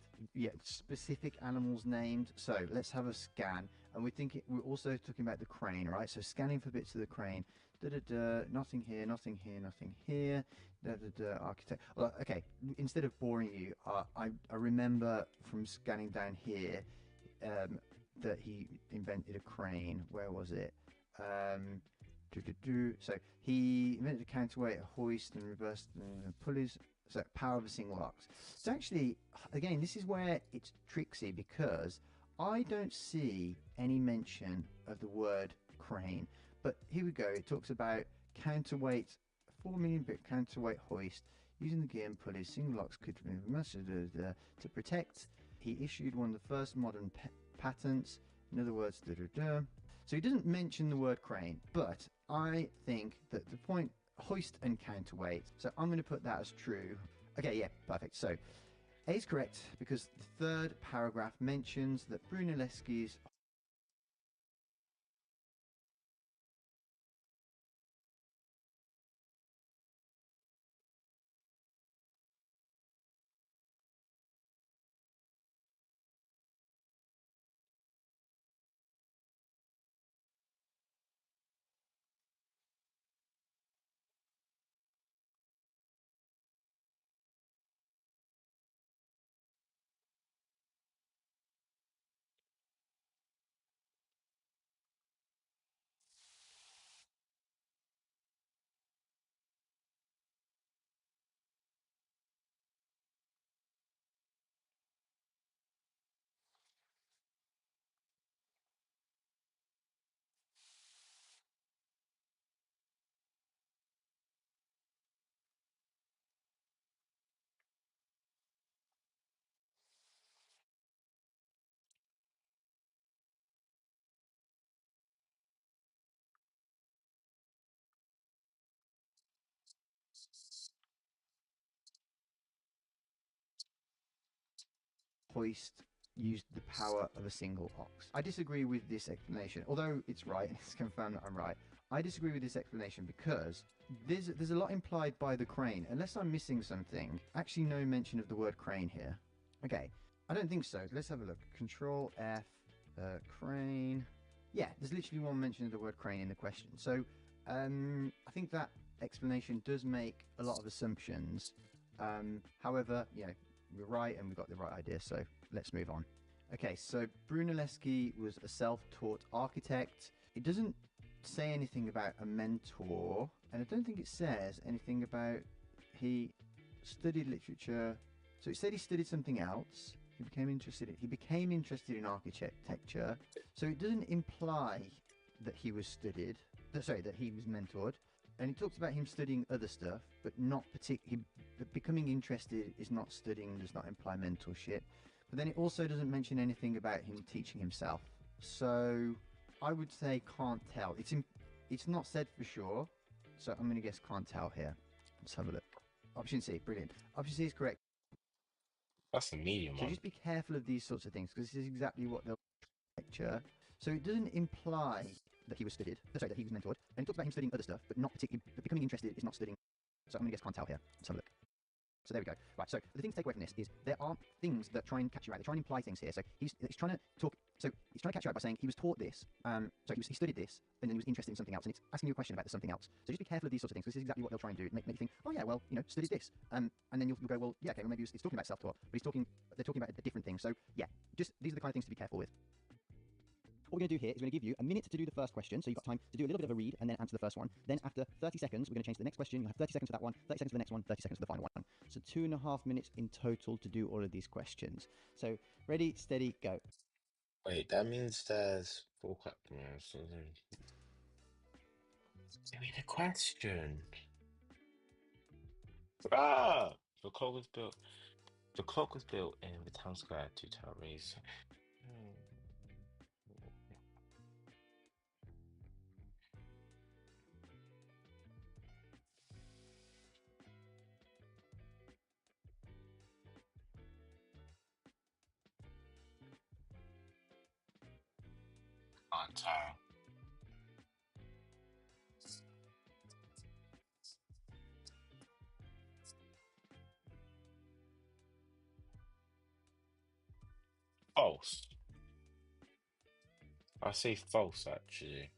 specific animals named. So let's have a scan. And we're also talking about the crane, right? So scanning for bits of the crane. Nothing here, nothing here, nothing here. Architect. Well, okay. Instead of boring you, I remember from scanning down here that he invented a crane. Where was it? So he invented a counterweight, a hoist, and reversed pulleys. So power of a single ox. So actually, again, this is where it's tricksy because I don't see any mention of the word crane. But here we go. It talks about counterweight, 4 million bit counterweight hoist using the gear and pulleys. Single ox could be to protect. He issued one of the first modern patents. In other words, So he doesn't mention the word crane, but I think that the point hoist and counterweight. So I'm going to put that as true. Okay, yeah, perfect. So A is correct because the third paragraph mentions that Brunelleschi's hoist used the power of a single ox. I disagree with this explanation, although it's right and it's confirmed that I'm right. I disagree with this explanation because there's a lot implied by the crane. Unless I'm missing something, actually no mention of the word crane here. Okay, I don't think so. Let's have a look. Control F, crane. Yeah, there's literally one mention of the word crane in the question. So I think that explanation does make a lot of assumptions. However, we're right and we got the right idea, so let's move on. Okay, so Brunelleschi was a self-taught architect. It doesn't say anything about a mentor, and I don't think it says anything about he studied literature. So it said he studied something else. He became interested in architecture. So it doesn't imply that he was that he was mentored. And it talks about him studying other stuff, but not particularly. Becoming interested is not studying, does not imply mentorship. But then it also doesn't mention anything about him teaching himself. So I would say can't tell. It's not said for sure, so I'm going to guess can't tell here. Let's have a look. Option C, brilliant. Option C is correct. That's a medium So one. just be careful of these sorts of things because this is exactly what they'll lecture. So it doesn't imply that he was mentored. And it talks about him studying other stuff, but not particularly. But becoming interested is not studying. So I'm going to guess can't tell here. Let's have a look. So there we go. Right, so the thing to take away from this is there are things that try and catch you out. They try and imply things here. So he's trying to talk. So he's trying to catch you out by saying he was taught this. So he studied this, and then he was interested in something else, and it's asking you a question about something else. So just be careful of these sorts of things, because this is exactly what they'll try and do. Make you think, oh yeah, well, studied this. And then you'll go, well, yeah, okay, well maybe it's talking about self-taught, but they're talking about a different thing. So yeah, just these are the kind of things to be careful with. What we're going to do here is we're going to give you a minute to do the first question, so you've got time to do a little bit of a read and then answer the first one. Then after 30 seconds, we're going to change to the next question. You'll have 30 seconds for that one, 30 seconds for the next one, 30 seconds for the final one. So 2.5 minutes in total to do all of these questions. So ready, steady, go. Wait, that means there's four customers. Give me the question. Ah! The clock was built. The clock was built in the town square to tell race. Can't tell. False. I say false actually.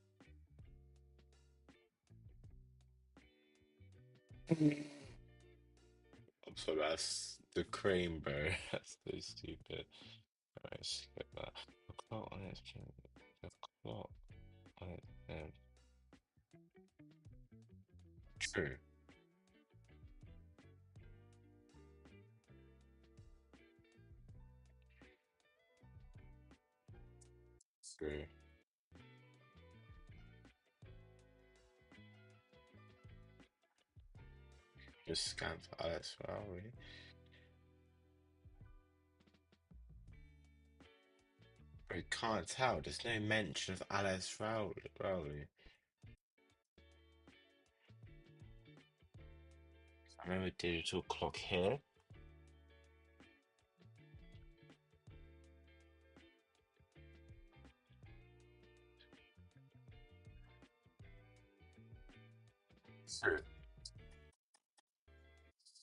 So that's the cream, bro. That's so stupid. Alright, skip that. The clock on its chin. The clock on its chin. True. True. Just scan for Alex Rowley. I can't tell. There's no mention of Alice Rowley. I remember digital clock here. True.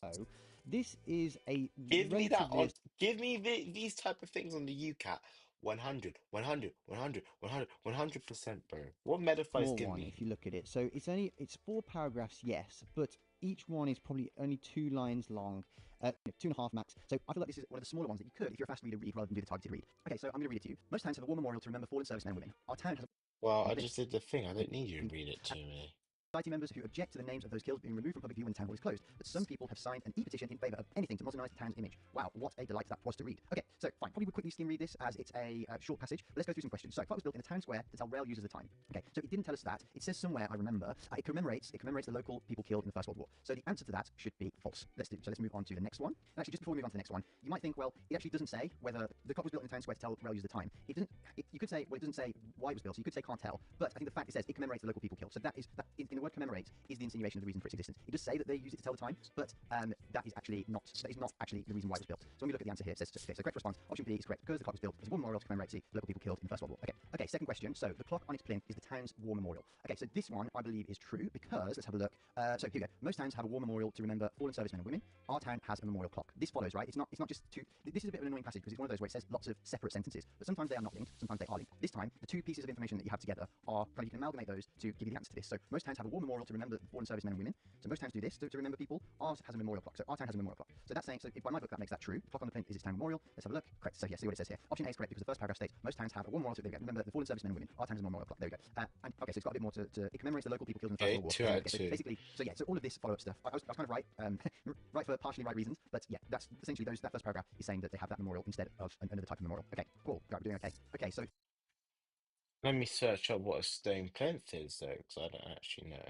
So, this is a Give me that relatively on. Give me these type of things on the UCAT. 100, 100, 100, 100, 100%, bro. What metaphors small give one me? if you look at it. So it's 4 paragraphs, yes, but each one is probably only 2 lines long, 2.5 max. So I feel like this is one of the smaller ones that you could, if you're a fast reader, read rather than do the targeted read. Okay, so I'm going to read it to you. Most towns have a war memorial to remember fallen servicemen and women. Our town has Well, I a just did the thing. I don't need you to read it to me. society members who object to the names of those killed being removed from public view when the town hall is closed. But some people have signed an e-petition in favour of anything to modernise the town's image. Wow, what a delight that was to read. Okay, so fine, probably would quickly skim read this as it's a short passage, but let's go through some questions. So, clock was built in a town square to tell rail users the time. Okay, so it didn't tell us that. It says somewhere, I remember, it commemorates the local people killed in the First World War. So the answer to that should be false. Let's move on to the next one. And actually, just before we move on to the next one, you might think, well, it actually doesn't say whether the clock was built in a town square to tell rail users the time. It doesn't. You could say, well, it doesn't say why it was built. So you could say can't tell. But I think the fact it says it commemorates the local people killed. So that in the word commemorates is the insinuation of the reason for its existence. It does say that they use it to tell the time, but that is not actually the reason why it was built. So when we look at the answer here, it says, okay, so correct response, option B is correct, because the clock was built as a war memorial to commemorate the local people killed in the First World War. Okay, second question. So the clock on its plinth is the town's war memorial. Okay, so this one I believe is true because, let's have a look. So here we go. Most towns have a war memorial to remember fallen servicemen and women. Our town has a memorial clock. This follows, right? It's not just two. This is a bit of an annoying passage because it's one of those where it says lots of separate sentences, but sometimes they are not linked, sometimes they are linked. This time, the two pieces of information that you have together are kind of, you can amalgamate those to give you the answer to this. So most towns have a war memorial to remember the fallen servicemen and women. So most towns do this to remember people. Ours has a memorial clock. So our town has a memorial clock. So that's saying, so if by my book that makes that true. The clock on the plinth is its town memorial. Let's have a look. Correct. So yeah, see what it says here. Option A is correct because the first paragraph states most towns have a war memorial to remember the fallen servicemen and women. Our town has a memorial clock. There we go. And okay, so it's got a bit more to it commemorates the local people killed in the First Okay, World War. 2 out of So 2. basically, so yeah, so all of this follow-up stuff. I was kind of right, right for partially right reasons, but yeah, that's essentially that first paragraph is saying that they have that memorial instead of another type of memorial. Okay, cool. Right, we're doing okay. Okay, so Let me search up what a stone plinth is, though, because I don't actually know.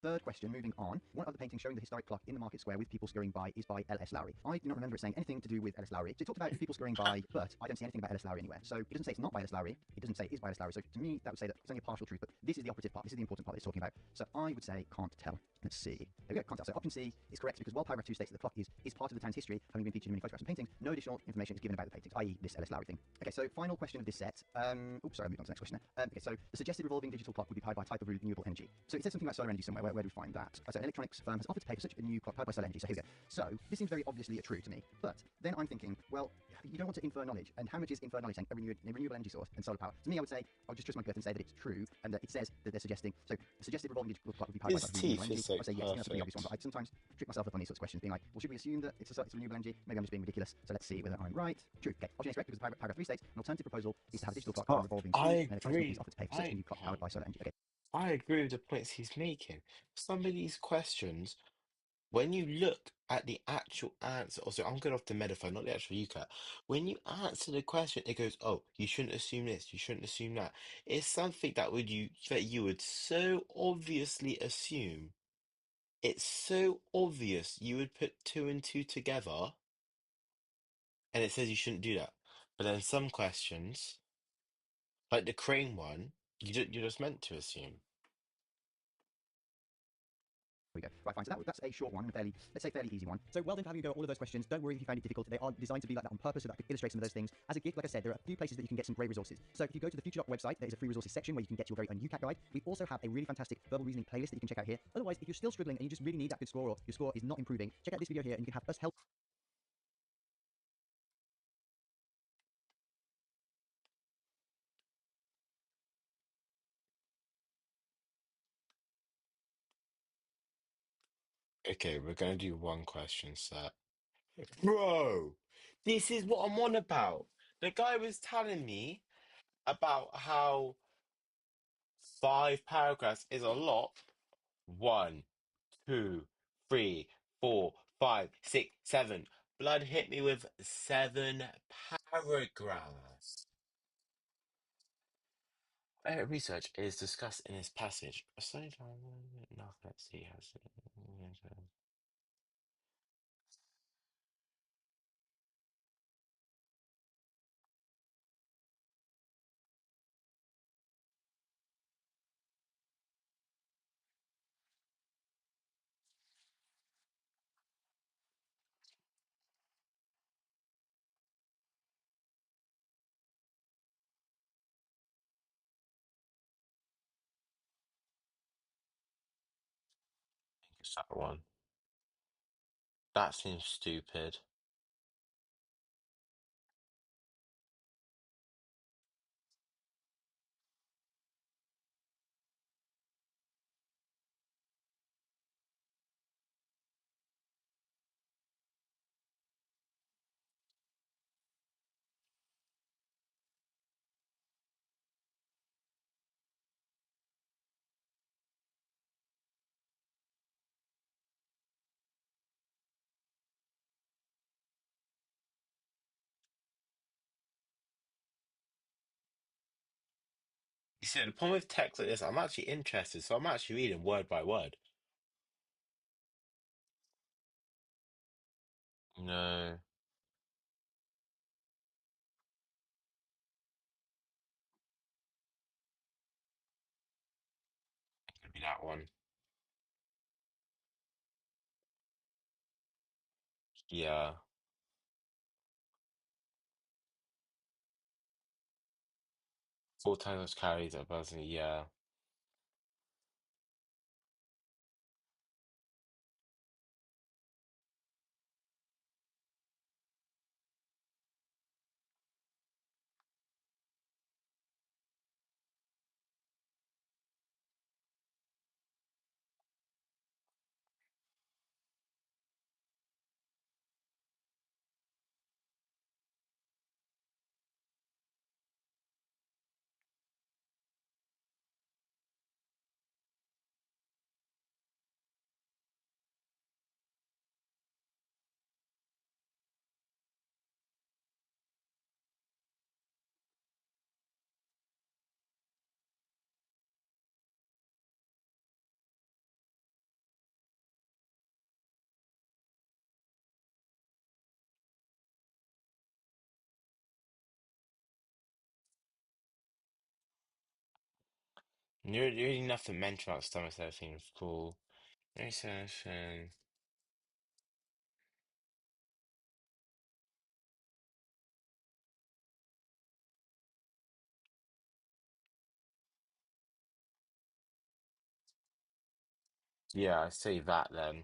Third question, moving on. One of the paintings showing the historic clock in the market square with people scurrying by is by L.S. Lowry. I do not remember it saying anything to do with L.S. Lowry. So it talked about people scurrying by, but I don't see anything about L.S. Lowry anywhere. So it doesn't say it's not by L.S. Lowry. It doesn't say it is by L.S. Lowry. So to me, that would say that it's only a partial truth, but this is the operative part. This is the important part that it's talking about. So I would say can't tell. Let's see. There we go, can't tell. So option C is correct because while paragraph 2 states that the clock is part of the town's history, having been featured in many photographs and paintings, no additional information is given about the paintings, i.e. this L.S. Lowry thing. Okay, so final question of this set. Oops, sorry, I moved on to the next question there. Okay, so the suggested revolving digital clock would be powered by a type of renewable energy. So it says something about solar energy somewhere. Where do we find that? So an electronics firm has offered to pay for such a new clock powered by solar energy. So here we go. So this seems very obviously true to me. But then I'm thinking, well, you don't want to infer knowledge. And how much is infer knowledge saying a renewable energy source and solar power? To me, I would say, I'll just trust my gut and say that it's true. And that it says that they're suggesting, so the suggested revolving digital clock would be powered by renewable energy. I would say yes, I think that's a pretty obvious one. But I sometimes trick myself up on these sorts of questions, being like, well, should we assume that it's a renewable energy? Maybe I'm just being ridiculous. So let's see whether I'm right. True. Okay. Option A is correct because paragraph 3 states an alternative proposal is to have a digital clock Oh, revolving I tube, and electronics companies agree. offer to pay for such a new clock powered by solar energy. Okay. I agree with the points he's making. Some of these questions, when you look at the actual answer, also I'm going off the metaphor, not the actual UCAT. When you answer the question, it goes, "Oh, you shouldn't assume this. You shouldn't assume that." It's something that you would so obviously assume. It's so obvious you would put two and two together, and it says you shouldn't do that. But then some questions, like the crane one, you're just meant to assume. We go. Right, fine. So that's a short one, and let's say fairly easy one. So well done for having you go all of those questions. Don't worry if you find it difficult. They are designed to be like that on purpose so that I could illustrate some of those things. As a gift, like I said, there are a few places that you can get some great resources. So if you go to the FutureDoc website, there is a free resources section where you can get your very own UCAT guide. We also have a really fantastic verbal reasoning playlist that you can check out here. Otherwise, if you're still struggling and you just really need that good score or your score is not improving, check out this video here and you can have us help. Okay, we're going to do one question set. Bro, this is what I'm on about. The guy was telling me about how 5 paragraphs is a lot. 1, 2, 3, 4, 5, 6, 7. Blood hit me with 7 paragraphs. Research is discussed in this passage. Aside from narcolepsy has. It's that one. That seems stupid. You see, the problem with text like this, I'm actually interested, so I'm actually reading word by word. No, it could be that one. Yeah. Four times carries a buzzer, yeah. You really nothing mental about stomach everything was cool. Research. Yeah, I say that then.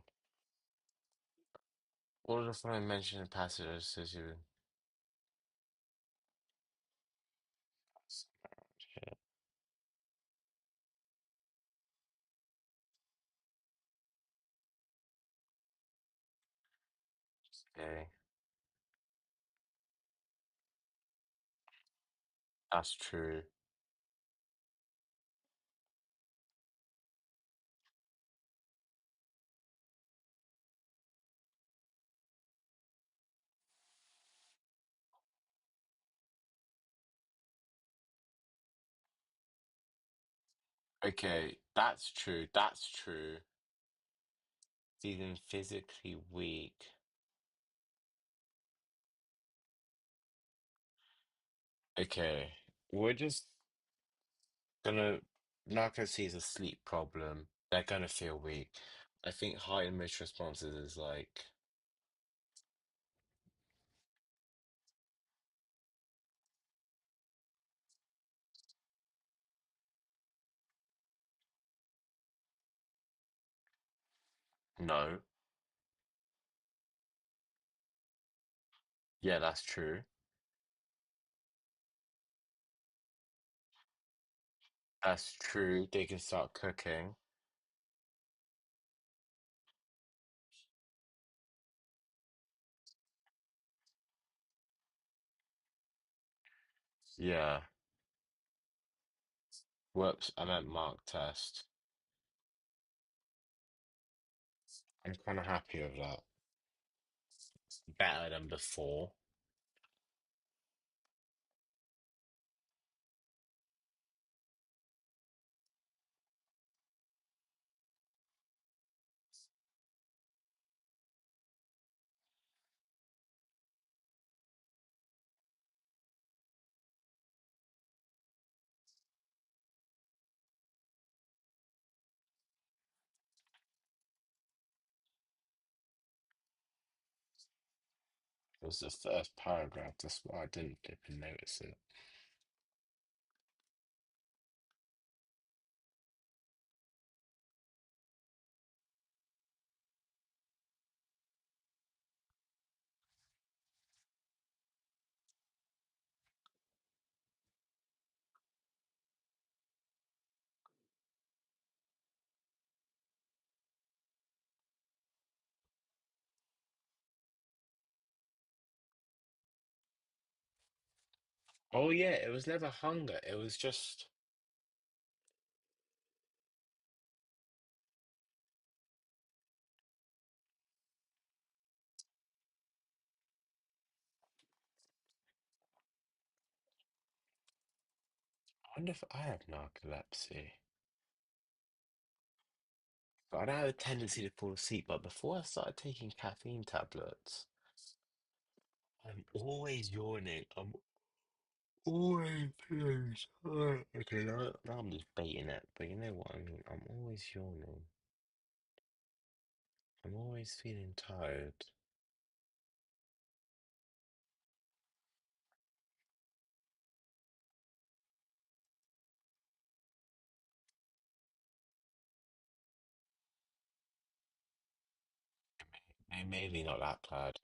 All of the following mentioned passages associated with okay, that's true. Okay, that's true. That's true. Feeling physically weak. Okay, we're just gonna narcolepsy is a sleep problem. They're gonna feel weak. I think high emotion responses is like no. Yeah, that's true. That's true. They can start cooking. Yeah. Whoops, I meant mark test. I'm kind of happy with that. Better than before. It was the first paragraph. That's why I didn't even notice it. Oh yeah, it was never hunger. It was just. I wonder if I have narcolepsy. But I don't have a tendency to fall asleep. But before I started taking caffeine tablets, I'm always yawning. I'm always feeling tired. Okay, now I'm just baiting it. But you know what I mean? I'm always yawning. I'm always feeling tired. Maybe not that bad.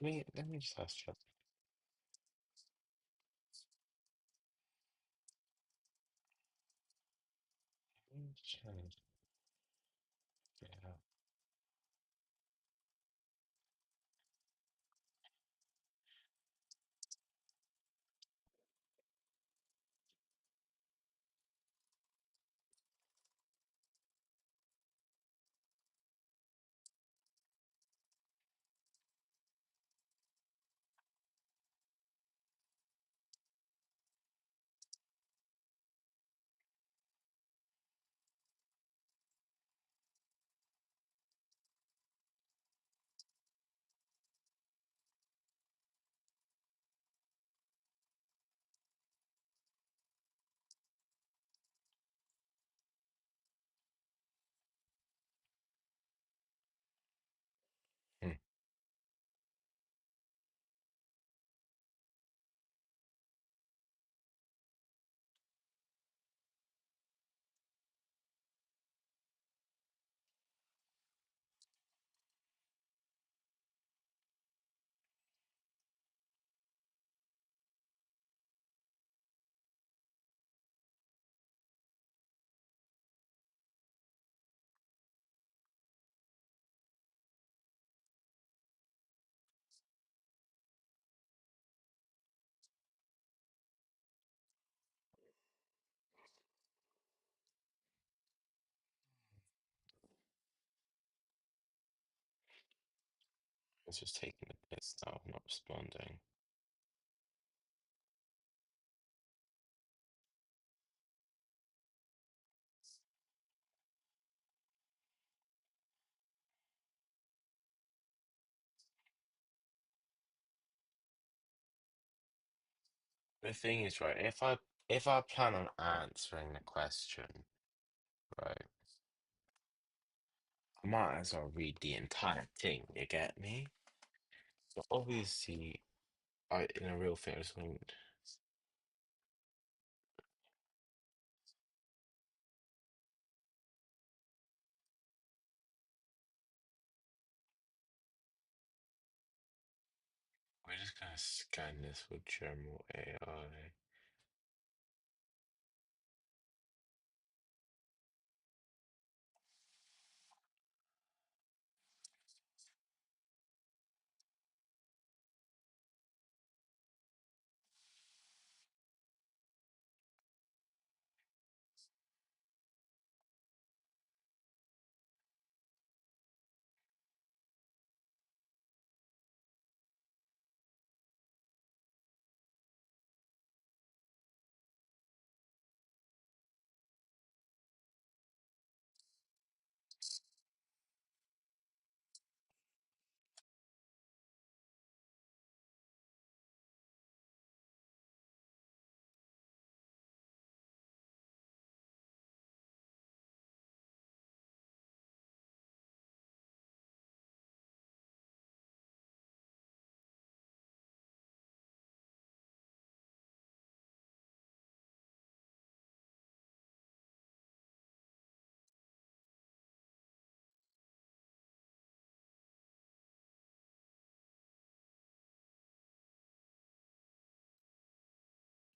Let me just ask you. Let me check. Yeah. It's just taking the piss now, not responding. The thing is, right, if I plan on answering the question, right, I might as well read the entire thing, you get me? So obviously, in a real thing, I just want, we're just gonna scan this with general AI.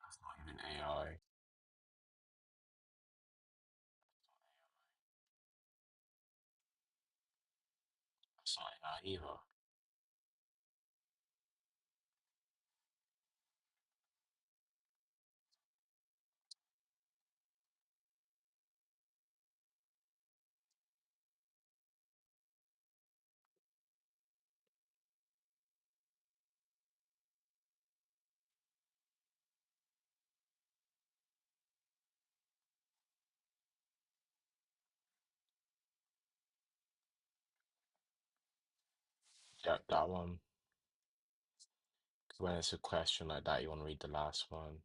That's not even AI. That's not AI either. Yep, that one. 'Cause when it's a question like that, you want to read the last one.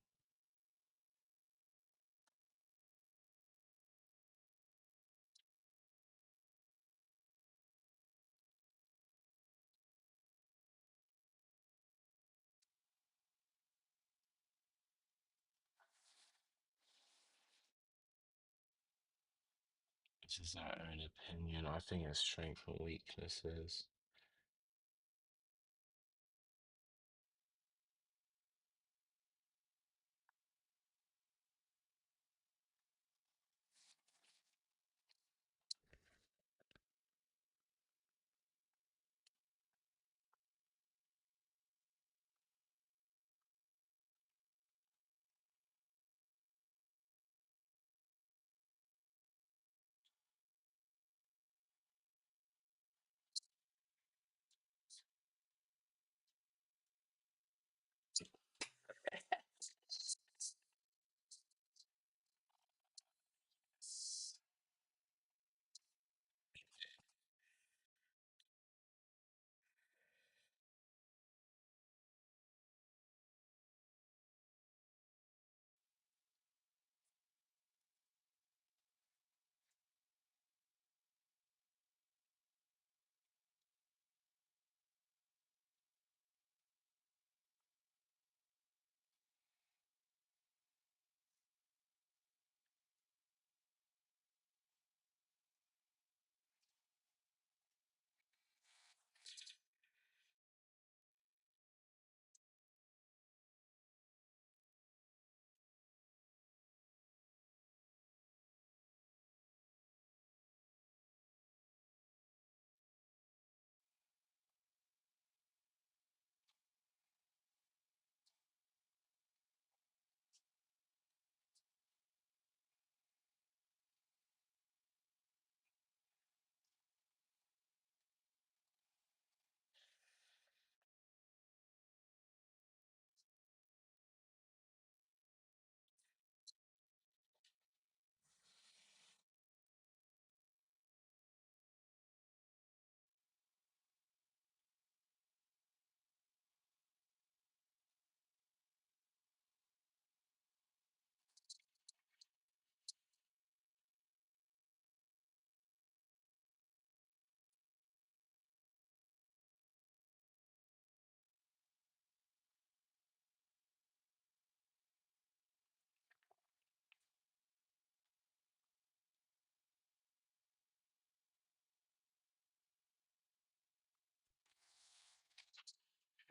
This is our own opinion. I think it's strengths and weaknesses.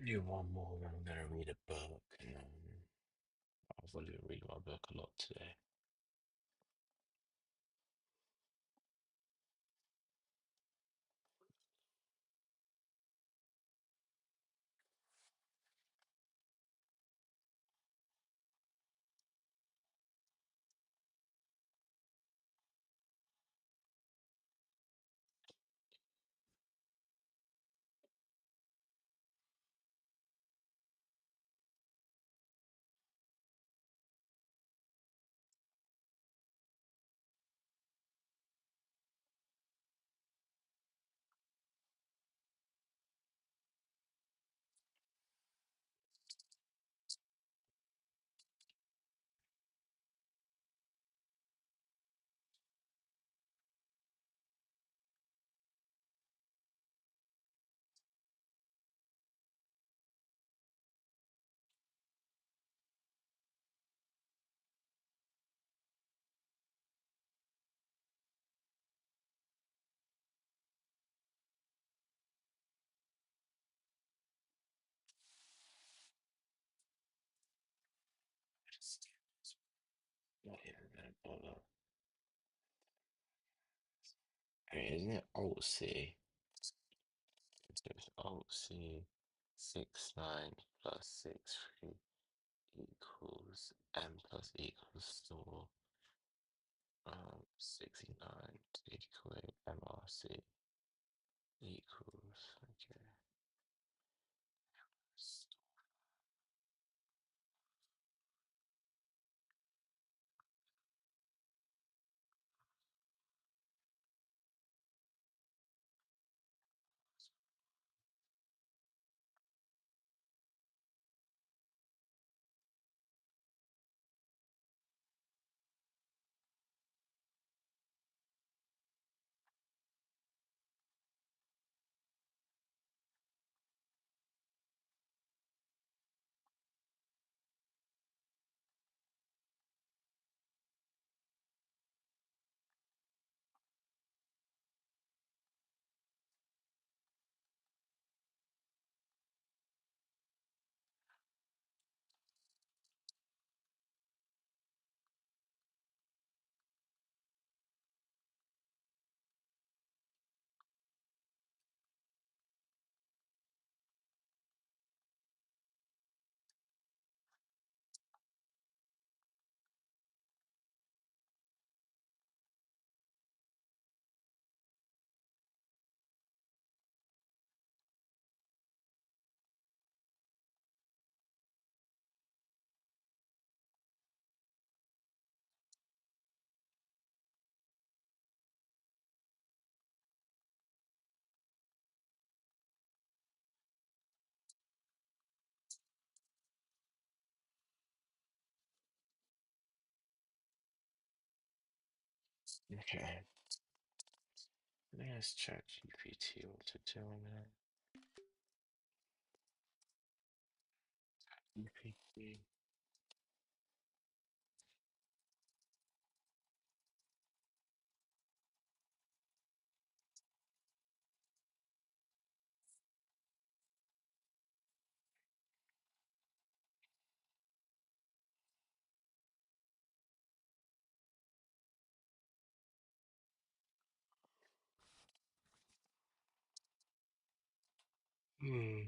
Do one more, and I'm gonna read a book, and I'll probably read my book a lot today. Not even gonna bother. I mean, isn't it Alt C? So it's Alt C 69 plus 63 equals M plus equals 4. 69 take away MRC equals, okay. Okay. Let's check GPT what to do in there. GPT. Hmm.